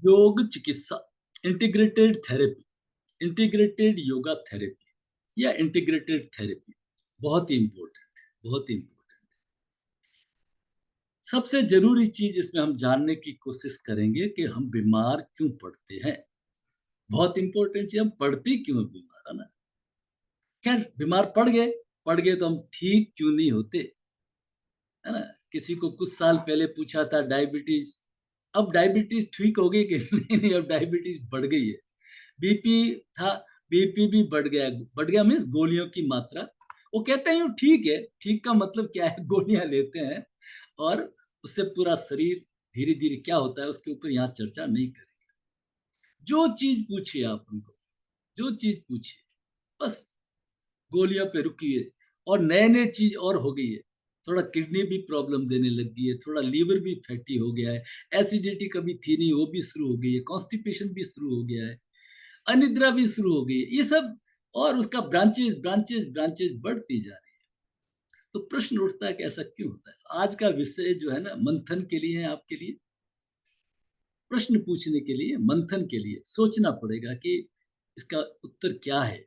योग चिकित्सा, integrated therapy, integrated yoga therapy या इंटीग्रेटेड थेरेपी बहुत ही इम्पोर्टेंट है, बहुत ही इम्पोर्टेंट है। सबसे ज़रूरी चीज़ इसमें हम जानने की कोशिश करेंगे कि हम बीमार क्यों पड़ते हैं? बहुत इम्पोर्टेंट चीज़, हम पड़ते क्यों हैं बीमार, है ना? खैर बीमार पड़ गए तो हम ठीक क्यों नहीं होते, है ना? किसी को कुछ साल पहले पूछा था डायबिटीज़, अब डायबिटीज़ ठीक हो गई कि नहीं, अब डायबिटीज़ बढ़ गई है। बीपी था, बीपी भी बढ़ गया मीन्स गोलियों की मात्रा। वो कहते हैं यूँ ठीक है, ठीक का मतलब क्या है गोलियाँ लेते हैं और उससे पूरा शरीर धीरे-धीरे क्या होता है उसके ऊपर यहाँ चर्चा नहीं करेंगे। जो चीज़ पूछिए आप उनको, जो चीज़ पूछिए, बस गोलियों पे रुकिए और नए-नए चीज़ और हो गई है। थोड़ा किडनी भी प्रॉब्लम देने लग गई है, थोड़ा लीवर भी फैटी हो गया है, एसिडिटी कभी थी नहीं वो भी शुरू हो गई है, कॉन्स्टिपेशन भी शुरू हो गया है। अनिद्रा भी शुरू हो गई है। ये सब और उसका ब्रांचेज़, ब्रांचेज़, ब्रांचेज़ बढ़ती जा रही है। तो प्रश्न उठता है कि ऐसा क्यों होता है? आज का विषय जो है ना मंथन के लिए है आपके लिए, प्रश्न पूछने के लिए, मंथन के लिए, सोचना पड़ेगा कि इसका उत्तर क्या है?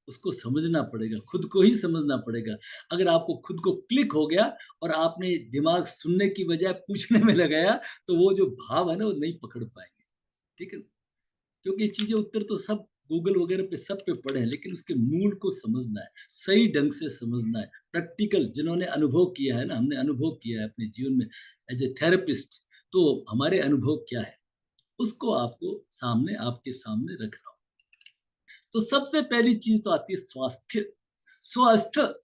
उसको समझना पड़ेगा, खुद को ही समझना पड़ेगा। अगर आपको खुद को क्लिक हो गया और आपने दिमाग सुनने की बजाय पूछने में लगाया, तो वो जो भाव है ना, वो नहीं पकड़ पाएँगे। ठीक है? क्योंकि चीज़ें उत्तर तो सब गूगल वगैरह पे सब पे पड़े हैं, लेकिन उसके मूल को समझना है, सही ढंग से समझना है। प्रैक्टिकल जिन्होंने अनुभव किया है ना, हमने अनुभव किया है अपने जीवन में एज़ ए थेरेपिस्ट, तो हमारे अनुभव क्या है, उसको आपको सामने आपके सामने रख रहा हूँ। तो सबसे पहली चीज़ तो आती है स्वास्थ्य। स्वस्थ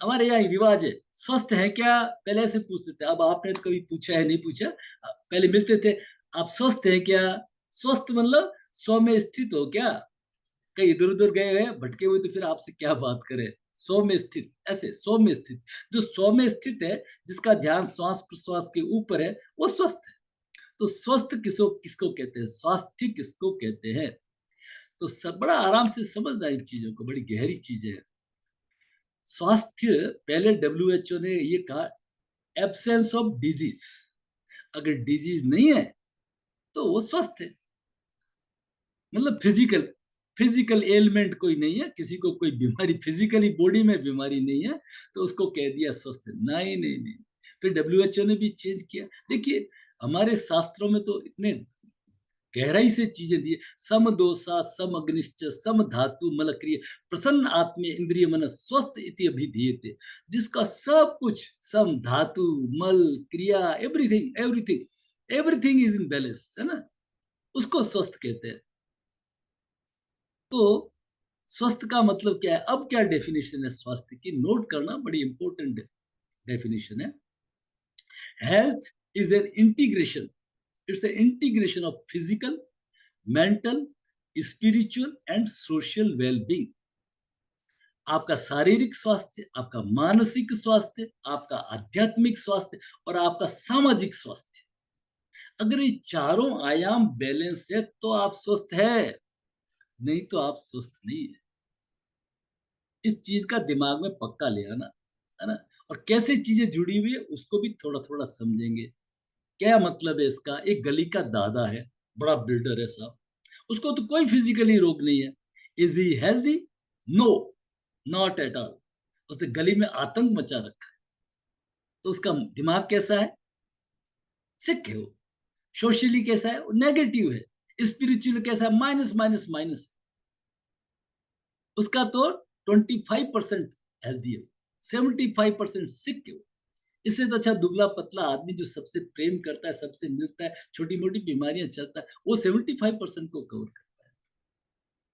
हमारे यहाँ रिवाज है, स्वस्थ हैं क्या? पहले ऐसे पूछते थे, अब आपने तो कभी पूछा है, नहीं पूछा? पहले मिलते थे, आप स्वस्थ हैं क्या? स्वस्थ मतलब स्व में स्थित हो क्या? कहीं इधर-उधर गए हैं, भटके हुए तो फिर आपसे क्या बात करें? स्व में स्थित, ऐसे स्व में स्थित। जो स्व में स्थित है, जिसका ध्यान श्वास-प्रश्वास के ऊपर है, वो स्वस्थ है। तो स्वस्थ किसको कहते हैं? स्वास्थ्य किसको कहते हैं? तो सब बड़ा आराम से समझना है इन चीज़ों को, बड़ी गहरी चीज़ें हैं। स्वास्थ्य पहले डब्ल्यूएचओ ने ये कहा एब्सेंस ऑफ डिजीज़, अगर डिजीज़ नहीं है, तो वो स्वस्थ है। मतलब फिजिकल एलिमेंट कोई नहीं है, किसी को कोई बीमारी फिजिकली बॉडी में बीमारी नहीं है, तो उसको कह दिया स्वस्थ है। नहीं, नहीं, नहीं। फिर डब्ल्यूएचओ ने भी चेंज किया। देखिए, हमारे शास्त्रों में तो इतने गहराई से चीजें दी है। सम दोषा सम अग्निश्च सम धातु मलक्रिय प्रसन्न आत्मे इंद्रिय मन स्वस्थ इति अभिधीयते, जिसका सब कुछ सम धातु मल क्रिया everything everything everything is in balance, है ना, उसको स्वस्थ कहते हैं। तो स्वस्थ का मतलब क्या है? अब क्या डेफिनेशन है स्वास्थ्य की, नोट करना बड़ी इंपॉर्टेंट डेफिनेशन है। Health is an integration, it's the integration of physical, mental, spiritual and social wellbeing. आपका शारीरिक स्वास्थ्य, आपका मानसिक स्वास्थ्य, आपका आध्यात्मिक स्वास्थ्य और आपका सामाजिक स्वास्थ्य, अगर ये चारों आयाम बैलेंस है तो आप स्वस्थ है, नहीं तो आप स्वस्थ नहीं है। इस चीज का दिमाग में पक्का ले आना, है ना। और कैसे चीजें जुड़ी हुई है उसको भी थोड़ा थोड़ा समझेंगे। क्या मतलब है इसका? एक गली का दादा है, बड़ा बिल्डर है साहब, उसको तो कोई फिजिकली रोग नहीं है। Is he healthy? No, not at all. उसने गली में आतंक मचा रखा है। तो उसका दिमाग कैसा है? सिक है वो। सोशली कैसा है? नेगेटिव है। स्पिरिचुअल कैसा है? Minus minus minus. उसका तो 25% हेल्दी है, 75% सिक है। इससे तो अच्छा दुबला पतला आदमी जो सबसे प्रेम करता है, सबसे मिलता है, छोटी मोटी बीमारियां चलता है, वो 75% को कवर करता है।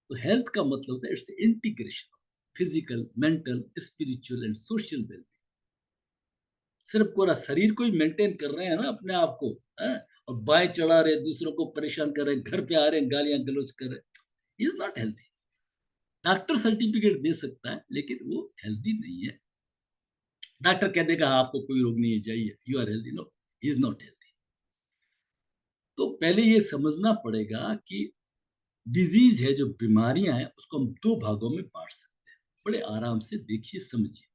तो हेल्थ का मतलब होता है it's integration, physical, mental, spiritual and social wellbeing. सिर्फ पूरा शरीर को ही मेंटेन कर रहे हैं ना अपने आप को, है? और बाएं चढ़ा रहे, दूसरों को परेशान कर रहे हैं, घर पे आ रहे हैं, गालियां गलौज कर रहे हैं, is not healthy. Doctor certificate दे सकता है लेकिन वो हेल्दी नहीं है। डॉक्टर कह देगा "हाँ, आपको कोई रोग नहीं है, जाइए, you are healthy", no, is not healthy. तो पहले ये समझना पड़ेगा कि डिजीज है, जो बीमारियां हैं, उसको हम दो भागों में बांट सकते हैं। बड़े आराम से देखिए, समझिए।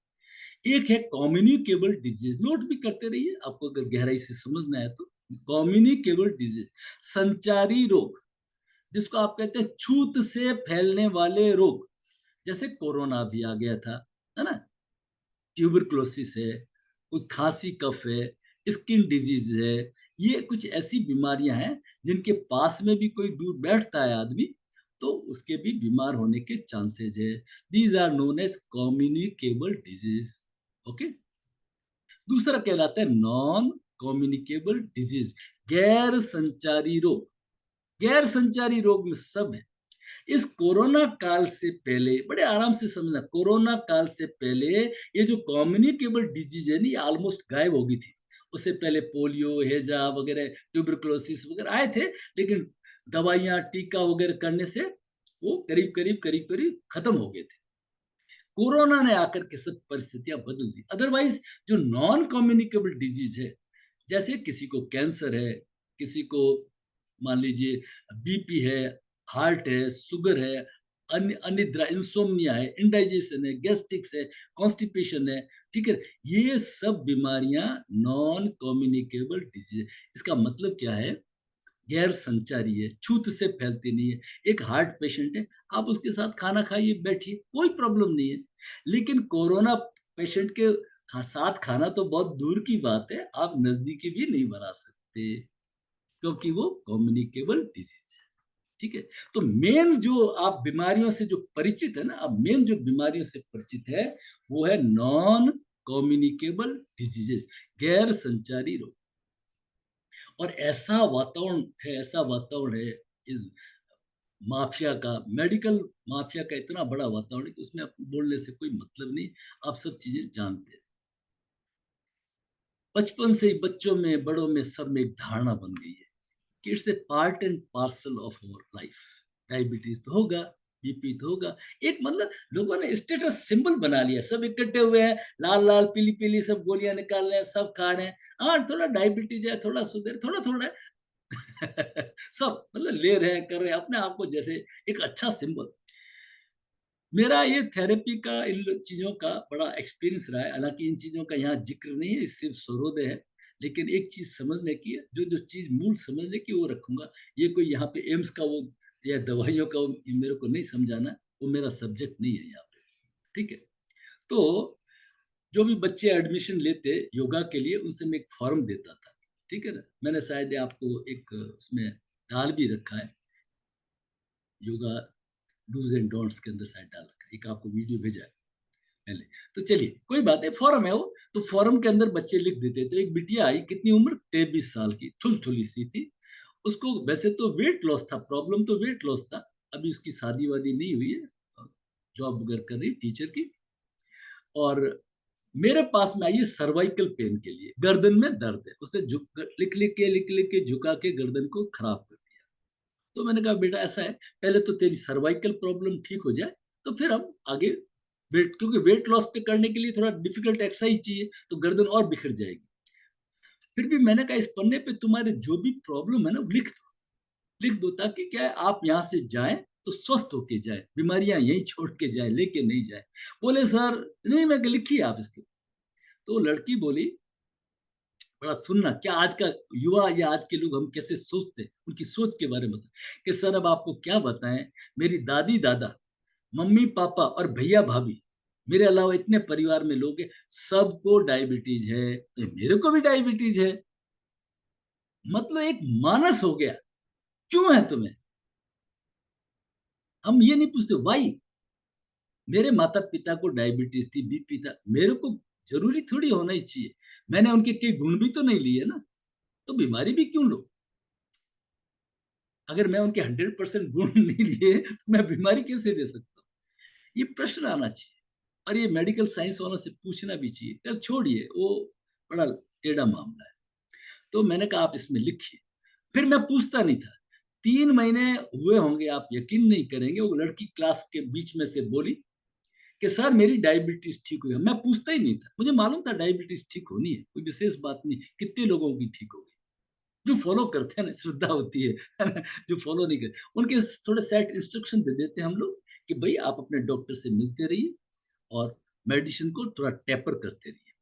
एक है कम्युनिकेबल डिजीज, नोट भी करते रहिए, आपको अगर गहराई से समझना है तो। कम्युनिकेबल डिजीज, संचारी रोग, जिसको आप कहते हैं छूत से फैलने वाले रोग, जैसे कोरोना भी आ गया था, है ना? ट्यूबरकुलोसिस है, कोई खांसी कफ है, स्किन डिजीज है, ये कुछ ऐसी बीमारियां हैं जिनके पास में भी कोई दूर बैठता है आदमी तो उसके भी बीमार होने के चांसेज है। These are known as communicable disease. Okay. दूसरा कहलाता है नॉन कम्युनिकेबल डिजीज, गैर संचारी रोग। गैर संचारी रोग में सब है। इस कोरोना काल से पहले, बड़े आराम से समझना, कोरोना काल से पहले ये जो कम्युनिकेबल डिजीज है नहीं, ऑलमोस्ट गायब हो गई थी। उससे पहले पोलियो, हैजा वगैरह, ट्यूबरकुलोसिस वगैरह आए थे, लेकिन दवाइयां, टीका वगैरह करने से वो करीब करीब खत्म हो गए थे। कोरोना ने आकर के सब परिस्थितियां बदल दी। अदरवाइज जो नॉन कम्युनिकेबल डिजीज है, जैसे किसी को कैंसर है, किसी को मान लीजिए बीपी है, हार्ट है, शुगर है, अनिद्रा, इंसोम्निया है, इंडाइजेशन है, गैस्ट्रिक्स है, कॉन्स्टिपेशन है, ठीक है, ये सब बीमारियां नॉन कम्युनिकेबल डिजीज। इसका मतलब क्या है? गैर संचारी है, छूत से फैलती नहीं है। एक हार्ट पेशेंट है, आप उसके साथ खाना खाइए, बैठिए, कोई प्रॉब्लम नहीं है। लेकिन कोरोना पेशेंट के साथ खाना तो बहुत दूर की बात है, आप नजदीकी भी नहीं बना सकते, क्योंकि वो कम्युनिकेबल डिजीज है। ठीक है। तो मेन जो आप बीमारियों से जो परिचित है ना, अब मेन जो बीमारियों से परिचित है वो है नॉन कम्युनिकेबल डिजीजेस, गैर संचारी रोग। और ऐसा वातावरण है इस माफिया का, मेडिकल माफिया का इतना बड़ा वातावरण है कि उसमें आपको बोलने से कोई मतलब नहीं, आप सब चीजें जानते हैं। बचपन से ही बच्चों में, बड़ों में, सब में एक धारणा बन गई है कि it's a part and parcel of our life. Diabetes तो होगा, बीपी तो होगा, एक मतलब लोगों ने स्टेटस सिंबल बना लिया, सब इकट्ठे हुए हैं, लाल लाल पीली पीली सब गोलियां निकाल रहे हैं, सब खा रहे हैं। हाँ, थोड़ा डायबिटीज है, थोड़ा शुगर, थोड़ा थोड़ा है। सब मतलब ले रहे हैं, कर रहे हैं अपने आप को जैसे एक अच्छा सिंबल। मेरा ये थेरेपी का, इन चीजों का बड़ा एक्सपीरियंस रहा है। हालांकि इन चीजों का यहाँ जिक्र नहीं है, सिर्फ सरोदय है। लेकिन एक चीज समझने की है, जो जो चीज मूल समझने की वो रखूंगा। ये कोई यहाँ पे एम्स का वो या दवाइयों का वो मेरे को नहीं समझाना, वो मेरा सब्जेक्ट नहीं है यहाँ पे। ठीक है। तो जो भी बच्चे एडमिशन लेते योगा के लिए, उनसे मैं एक फॉर्म देता था। ठीक है ना, मैंने शायद आपको एक उसमें डाल भी रखा है, योगा डूज एंड डोंट्स के अंदर शायद डाल रखा है, एक आपको वीडियो भेजा है पहले। तो चलिए, कोई बात है, फॉरम है वो। तो फॉरम के अंदर बच्चे लिख देते। तो एक बिटिया आई, कितनी उम्र, 23 साल की, थुलथुली सी थी। उसको वैसे तो वेट लॉस था, प्रॉब्लम तो वेट लॉस था। अभी उसकी शादी वादी नहीं हुई है, जॉब वगैरह कर रही टीचर की। और मेरे पास में आई है सर्वाइकल पेन के लिए, गर्दन में दर्द है। उसने लिख लिख के झुका के गर्दन को खराब कर दिया। तो मैंने कहा बेटा ऐसा है, पहले तो तेरी सर्वाइकल प्रॉब्लम ठीक हो जाए, तो फिर हम आगे वेट, क्योंकि वेट लॉस पे करने के लिए थोड़ा डिफिकल्ट एक्सरसाइज चाहिए, तो गर्दन और बिखर जाएगी। फिर भी मैंने कहा इस पन्ने पे तुम्हारे जो भी प्रॉब्लम है ना लिख दो, लिख दो, ताकि क्या है, आप यहाँ से जाएं तो स्वस्थ होके जाए, बीमारियां यहीं छोड़ के जाए, लेके नहीं जाए। बोले सर नहीं, मैं लिखी आप इसके। तो लड़की बोली, बड़ा सुनना, क्या आज का युवा या आज के लोग हम कैसे सोचते हैं, उनकी सोच के बारे में बता, कि सर अब आपको क्या बताएं, मेरी दादी दादा, मम्मी पापा और भैया भाभी, मेरे अलावा इतने परिवार में लोग हैं, सबको डायबिटीज है, तो मेरे को भी डायबिटीज है। मतलब एक मानस हो गया, क्यों है तुम्हें? हम ये नहीं पूछते वाई। मेरे माता पिता को डायबिटीज थी, बीपी था, मेरे को जरूरी थोड़ी होना ही चाहिए। मैंने उनके कई गुण भी तो नहीं लिए ना, तो बीमारी भी क्यों लो? अगर मैं उनके 100% गुण नहीं लिए तो मैं बीमारी कैसे दे सकता हूँ? ये प्रश्न आना चाहिए, और ये मेडिकल साइंस वालों से पूछना भी चाहिए। चल छोड़िए वो, बड़ा टेढ़ा मामला है। तो मैंने कहा आप इसमें लिखिए। फिर मैं पूछता नहीं था। 3 महीने हुए होंगे, आप यकीन नहीं करेंगे, वो लड़की क्लास के बीच में से बोली कि सर मेरी डायबिटीज ठीक हुई है। मैं पूछता ही नहीं था, मुझे मालूम था डायबिटीज ठीक होनी है, कोई विशेष बात नहीं, कितने लोगों की ठीक होगी। जो फॉलो करते हैं ना, श्रद्धा होती है ना, जो फॉलो नहीं करते उनके थोड़े सेट इंस्ट्रक्शन दे देते हैं हम लोग, कि भाई आप अपने डॉक्टर से मिलते रहिए और मेडिसिन को थोड़ा टेपर करते रहिए।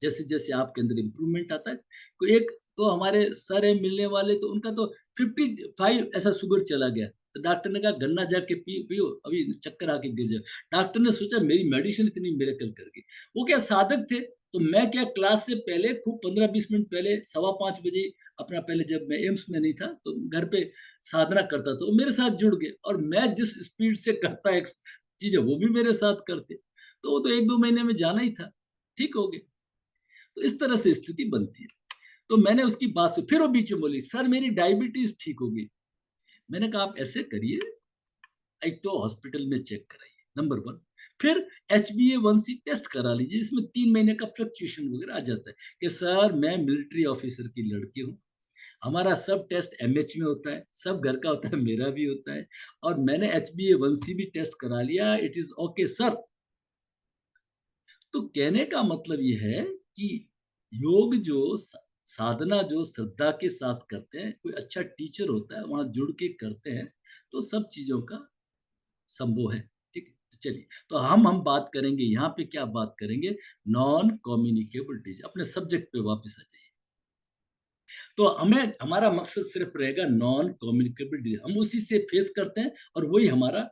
जैसे जैसे आपके अंदर इंप्रूवमेंट आता है, कोई एक, तो हमारे सर है मिलने वाले, तो उनका तो 55 ऐसा शुगर चला गया। तो डॉक्टर ने कहा गन्ना जाके पियो, अभी चक्कर आके गिर जाए। डॉक्टर ने सोचा मेरी मेडिसिन इतनी मिरेकल कर गई। वो क्या साधक थे, तो मैं क्या क्लास से पहले खूब 15-20 मिनट पहले 4:15 बजे अपना, पहले जब मैं एम्स में नहीं था तो घर पे साधना करता था, वो मेरे साथ जुड़ गए, और मैं जिस स्पीड से करता एक चीज है वो भी मेरे साथ करते, तो वो तो 1-2 महीने में जाना ही था, ठीक हो गए। तो इस तरह से स्थिति बनती है। तो मैंने उसकी बात सुनी, फिर वो बीच में बोली सर मेरी डायबिटीज ठीक हो गई। मैंने कहा आप ऐसे करिए, एक तो हॉस्पिटल में चेक कराइए, नंबर 1। फिर HbA1c टेस्ट करा लीजिए, इसमें 3 महीने का फ्लक्चुएशन वगैरह आ जाता है कि सर मैं मिलिट्री ऑफिसर की लड़की हूँ, हमारा सब टेस्ट MH में होता है, सब घर का होता है, मेरा भी होता है, और मैंने HbA1c भी टेस्ट करा लिया, इट इज ओके सर। तो कहने का मतलब ये है कि योग जो साधना जो श्रद्धा के साथ करते हैं, कोई अच्छा टीचर होता है वहां जुड़ के करते हैं, तो सब चीजों का संभव है। ठीक है, तो चलिए, तो हम बात करेंगे यहाँ पे, क्या बात करेंगे, नॉन कम्युनिकेबल डिजीज। अपने सब्जेक्ट पे वापस आ जाइए। तो हमें, हमारा मकसद सिर्फ रहेगा नॉन कम्युनिकेबल डिजीज, हम उसी से फेस करते हैं, और वही हमारा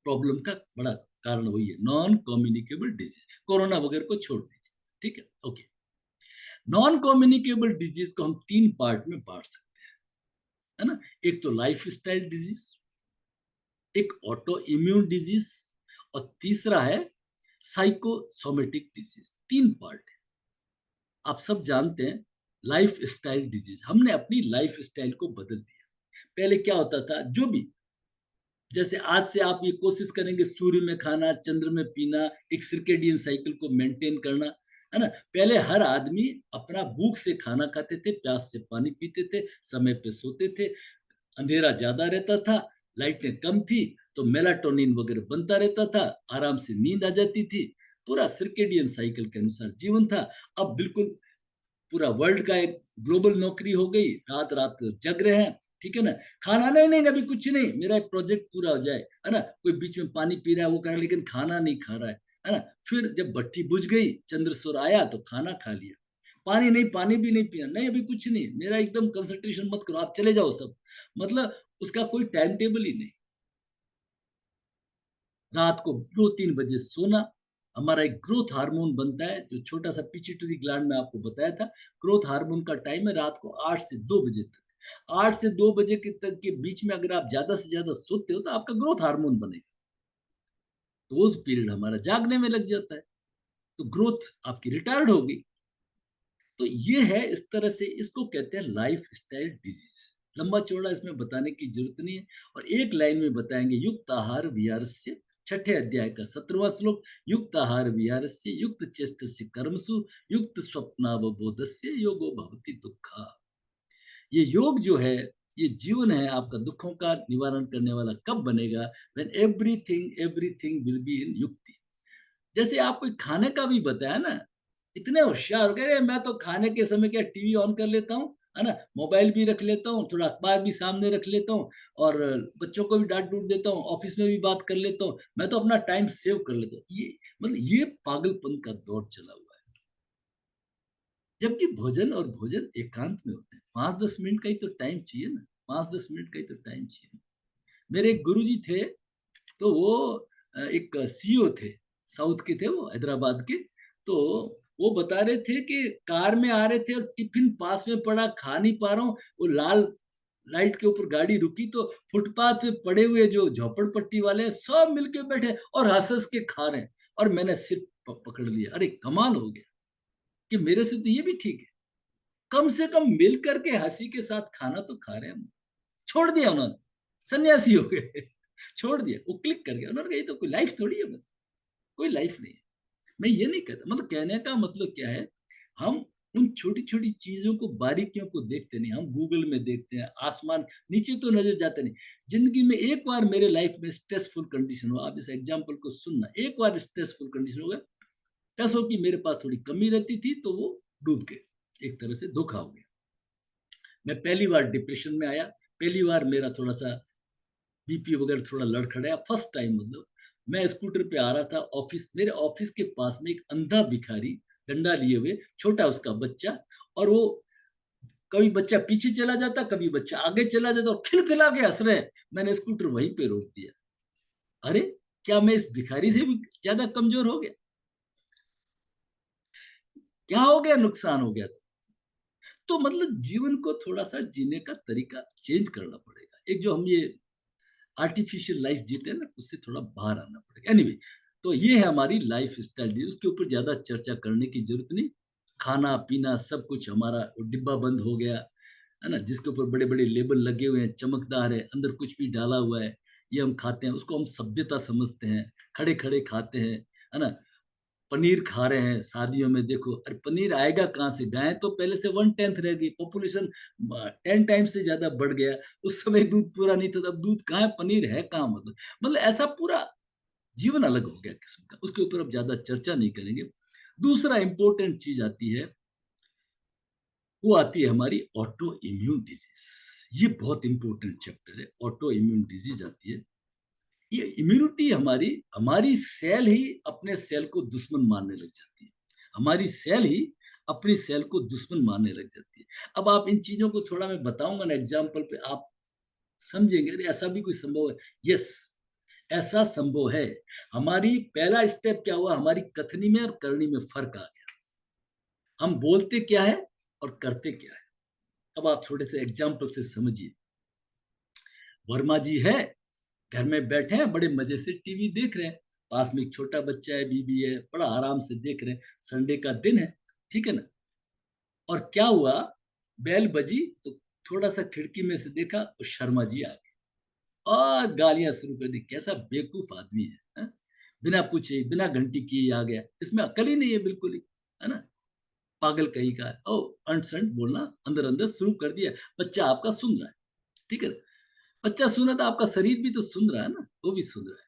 प्रॉब्लम का बड़ा कारण वही है, नॉन कम्युनिकेबल डिजीज। कोरोना वगैरह को छोड़ दीजिए, ठीक है, ओके। नॉन कम्युनिकेबल डिजीज को हम 3 पार्ट में बांट सकते हैं, है ना। एक तो लाइफ स्टाइल डिजीज, एक ऑटो इम्यून डिजीज, और तीसरा है साइकोसोमेटिक डिजीज। 3 पार्ट है, आप सब जानते हैं। लाइफ स्टाइल डिजीज, हमने अपनी लाइफ स्टाइल को बदल दिया। पहले क्या होता था, जो भी, जैसे आज से आप ये कोशिश करेंगे सूर्य में खाना, चंद्र में पीना, एक सर्केडियन साइकिल को मेंटेन करना, है ना। पहले हर आदमी अपना भूख से खाना खाते थे, प्यास से पानी पीते थे, समय पे सोते थे, अंधेरा ज्यादा रहता था, लाइटें कम थी, तो मेलाटोनिन वगैरह बनता रहता था, आराम से नींद आ जाती थी, पूरा सर्केडियन साइकिल के अनुसार जीवन था। अब बिल्कुल पूरा वर्ल्ड का एक ग्लोबल नौकरी हो गई, रात रात जग रहे हैं, ठीक है ना। खाना नहीं, नहीं अभी कुछ नहीं, मेरा एक प्रोजेक्ट पूरा हो जाए, है ना। कोई बीच में पानी पी रहा है वो कर रहा है, लेकिन खाना नहीं खा रहा है ना। फिर जब भट्टी बुझ गई, चंद्रसूर आया तो खाना खा लिया, पानी नहीं, पानी भी नहीं पिया, नहीं अभी कुछ नहीं, मेरा एकदम कंसंट्रेशन मत करो, आप चले जाओ सब। मतलब उसका कोई टाइम टेबल ही नहीं। रात को 2-3 बजे सोना, हमारा एक ग्रोथ हार्मोन बनता है, जो छोटा सा पिट्यूटरी ग्लैंड में आपको बताया था, ग्रोथ हार्मोन का टाइम है रात को 8 से 2 बजे तक। 8 से 2 बजे के तक के बीच में अगर आप ज्यादा से ज्यादा सोते हो तो आपका ग्रोथ हार्मोन बनेगा, तो उस पीरियड हमारा जागने में लग जाता है, तो ग्रोथ आपकी रिटायर्ड होगी। तो ये है, इस तरह से इसको कहते हैं लाइफ स्टाइल डिजीज। लंबा चौड़ा इसमें बताने की जरूरत नहीं है, और एक लाइन में बताएंगे, युक्त आहार विहारस्य, 6 अध्याय का 17वां श्लोक, युक्त आहार विहारस्य युक्त चेष्टस्य कर्मसु युक्त स्वप्नावबोधस्य योगो भवति दुःखा। ये योग जो है, ये जीवन है आपका, दुखों का निवारण करने वाला कब बनेगा, when everything everything will be in युक्ति। जैसे आपको खाने का भी बताया ना, इतने होशियार हो गए, मैं तो खाने के समय क्या टीवी ऑन कर लेता हूँ, है ना, मोबाइल भी रख लेता हूँ, थोड़ा अखबार भी सामने रख लेता हूँ, और बच्चों को भी डांट डूट देता हूँ, ऑफिस में भी बात कर लेता हूँ, मैं तो अपना टाइम सेव कर लेता हूँ। ये मतलब ये पागलपन का दौर चला हुआ है, जबकि भोजन और भोजन एकांत में होते हैं। 5-10 मिनट का ही तो टाइम चाहिए ना, 5-10 मिनट का ही तो टाइम चाहिए। मेरे एक गुरुजी थे, तो वो एक CEO थे, साउथ के थे वो, हैदराबाद के। तो वो बता रहे थे कि कार में आ रहे थे और टिफिन पास में पड़ा, खा नहीं पा रहा हूँ, वो लाल लाइट के ऊपर गाड़ी रुकी, तो फुटपाथ पे पड़े हुए जो झोपड़पट्टी वाले हैं सब मिलके बैठे और हंस हंस के खा रहे हैं, और मैंने सिर पकड़ लिया, अरे कमाल हो गया कि मेरे से तो ये भी ठीक है, कम से कम मिल करके हंसी के साथ खाना तो खा रहे हैं हम। छोड़ दिया उन्होंने, सन्यासी हो गए, छोड़ दिया, वो क्लिक कर गया, उन्होंने कहा ये तो कोई लाइफ थोड़ी है, मतलब कोई लाइफ नहीं है। मैं ये नहीं कहता, मतलब कहने का मतलब क्या है, हम उन छोटी छोटी चीजों को, बारीकियों को देखते नहीं, हम गूगल में देखते हैं, आसमान नीचे तो नजर जाते नहीं। जिंदगी में एक बार मेरे लाइफ में स्ट्रेसफुल कंडीशन हो, आप इस एग्जाम्पल को सुनना, एक बार स्ट्रेसफुल कंडीशन हो गया, पैसों की मेरे पास थोड़ी कमी रहती थी, तो वो डूब गए, एक तरह से धोखा हो गया। मैं पहली बार डिप्रेशन में आया, पहली बार मेरा थोड़ा सा BP वगैरह थोड़ा लड़खड़ाया, फर्स्ट टाइम, मतलब मैं स्कूटर पे आ रहा था ऑफिस, मेरे ऑफिस के पास में एक अंधा भिखारी, डंडा लिए हुए, छोटा उसका बच्चा, और वो कभी बच्चा पीछे चला जाता, कभी बच्चा आगे चला जाता और खिलखिला के हंस रहे हैं। मैंने स्कूटर वहीं पे रोक दिया। अरे, क्या मैं इस भिखारी से भी ज्यादा कमजोर हो गया? क्या हो गया, नुकसान हो गया? तो मतलब जीवन को थोड़ा सा जीने का तरीका चेंज करना पड़ेगा। एक जो हम ये आर्टिफिशियल लाइफ जीते हैं ना, उससे थोड़ा बाहर आना पड़ेगा। एनीवे, तो ये है हमारी लाइफ स्टाइल, उसके ऊपर ज्यादा चर्चा करने की जरूरत नहीं। खाना पीना सब कुछ हमारा डिब्बा बंद हो गया है ना, जिसके ऊपर बड़े बड़े लेबल लगे हुए हैं, चमकदार है, अंदर कुछ भी डाला हुआ है, ये हम खाते हैं, उसको हम सभ्यता समझते हैं, खड़े खड़े खाते हैं, है ना। पनीर खा रहे हैं शादियों में, देखो अरे पनीर आएगा कहाँ से? गाय तो पहले से 1/10 रह गई, पॉपुलेशन 10 टाइम्स से ज्यादा बढ़ गया। उस समय दूध पूरा नहीं था, अब दूध कहाँ है, पनीर है कहाँ? मतलब ऐसा पूरा जीवन अलग हो गया किस्म का, उसके ऊपर अब ज्यादा चर्चा नहीं करेंगे। दूसरा इंपॉर्टेंट चीज आती है, वो आती है हमारी ऑटो इम्यून डिजीज। ये बहुत इंपॉर्टेंट चैप्टर है, ऑटो इम्यून डिजीज आती है। ये इम्यूनिटी हमारी हमारी सेल ही अपने सेल को दुश्मन मानने लग जाती है। हमारी सेल ही अपनी सेल को दुश्मन मानने लग जाती है। अब आप इन चीजों को थोड़ा मैं बताऊंगा ना एग्जाम्पल पे, आप समझेंगे अरे ऐसा भी कोई संभव है। यस, ऐसा संभव है। हमारी पहला स्टेप क्या हुआ, हमारी कथनी में और करनी में फर्क आ गया। हम बोलते क्या है और करते क्या है। अब आप थोड़े से एग्जाम्पल से समझिए। वर्मा जी है, घर में बैठे हैं, बड़े मजे से टीवी देख रहे हैं, पास में एक छोटा बच्चा है, बीबी है, बड़ा आराम से देख रहे हैं, संडे का दिन है, ठीक है ना। और क्या हुआ, बेल बजी तो थोड़ा सा खिड़की में से देखा और शर्मा जी आ गए और गालियां शुरू कर दी, कैसा बेवकूफ आदमी है, हा? बिना पूछे बिना घंटी किए आ गया, इसमें अकल ही नहीं है बिल्कुल ही, है ना। पागल कहीं का है, ओ अंट संट बोलना अंदर अंदर शुरू कर दिया। बच्चा आपका सुन रहा है, ठीक है। बच्चा सुन रहा था, आपका शरीर भी तो सुन रहा है ना, वो भी सुन रहा है।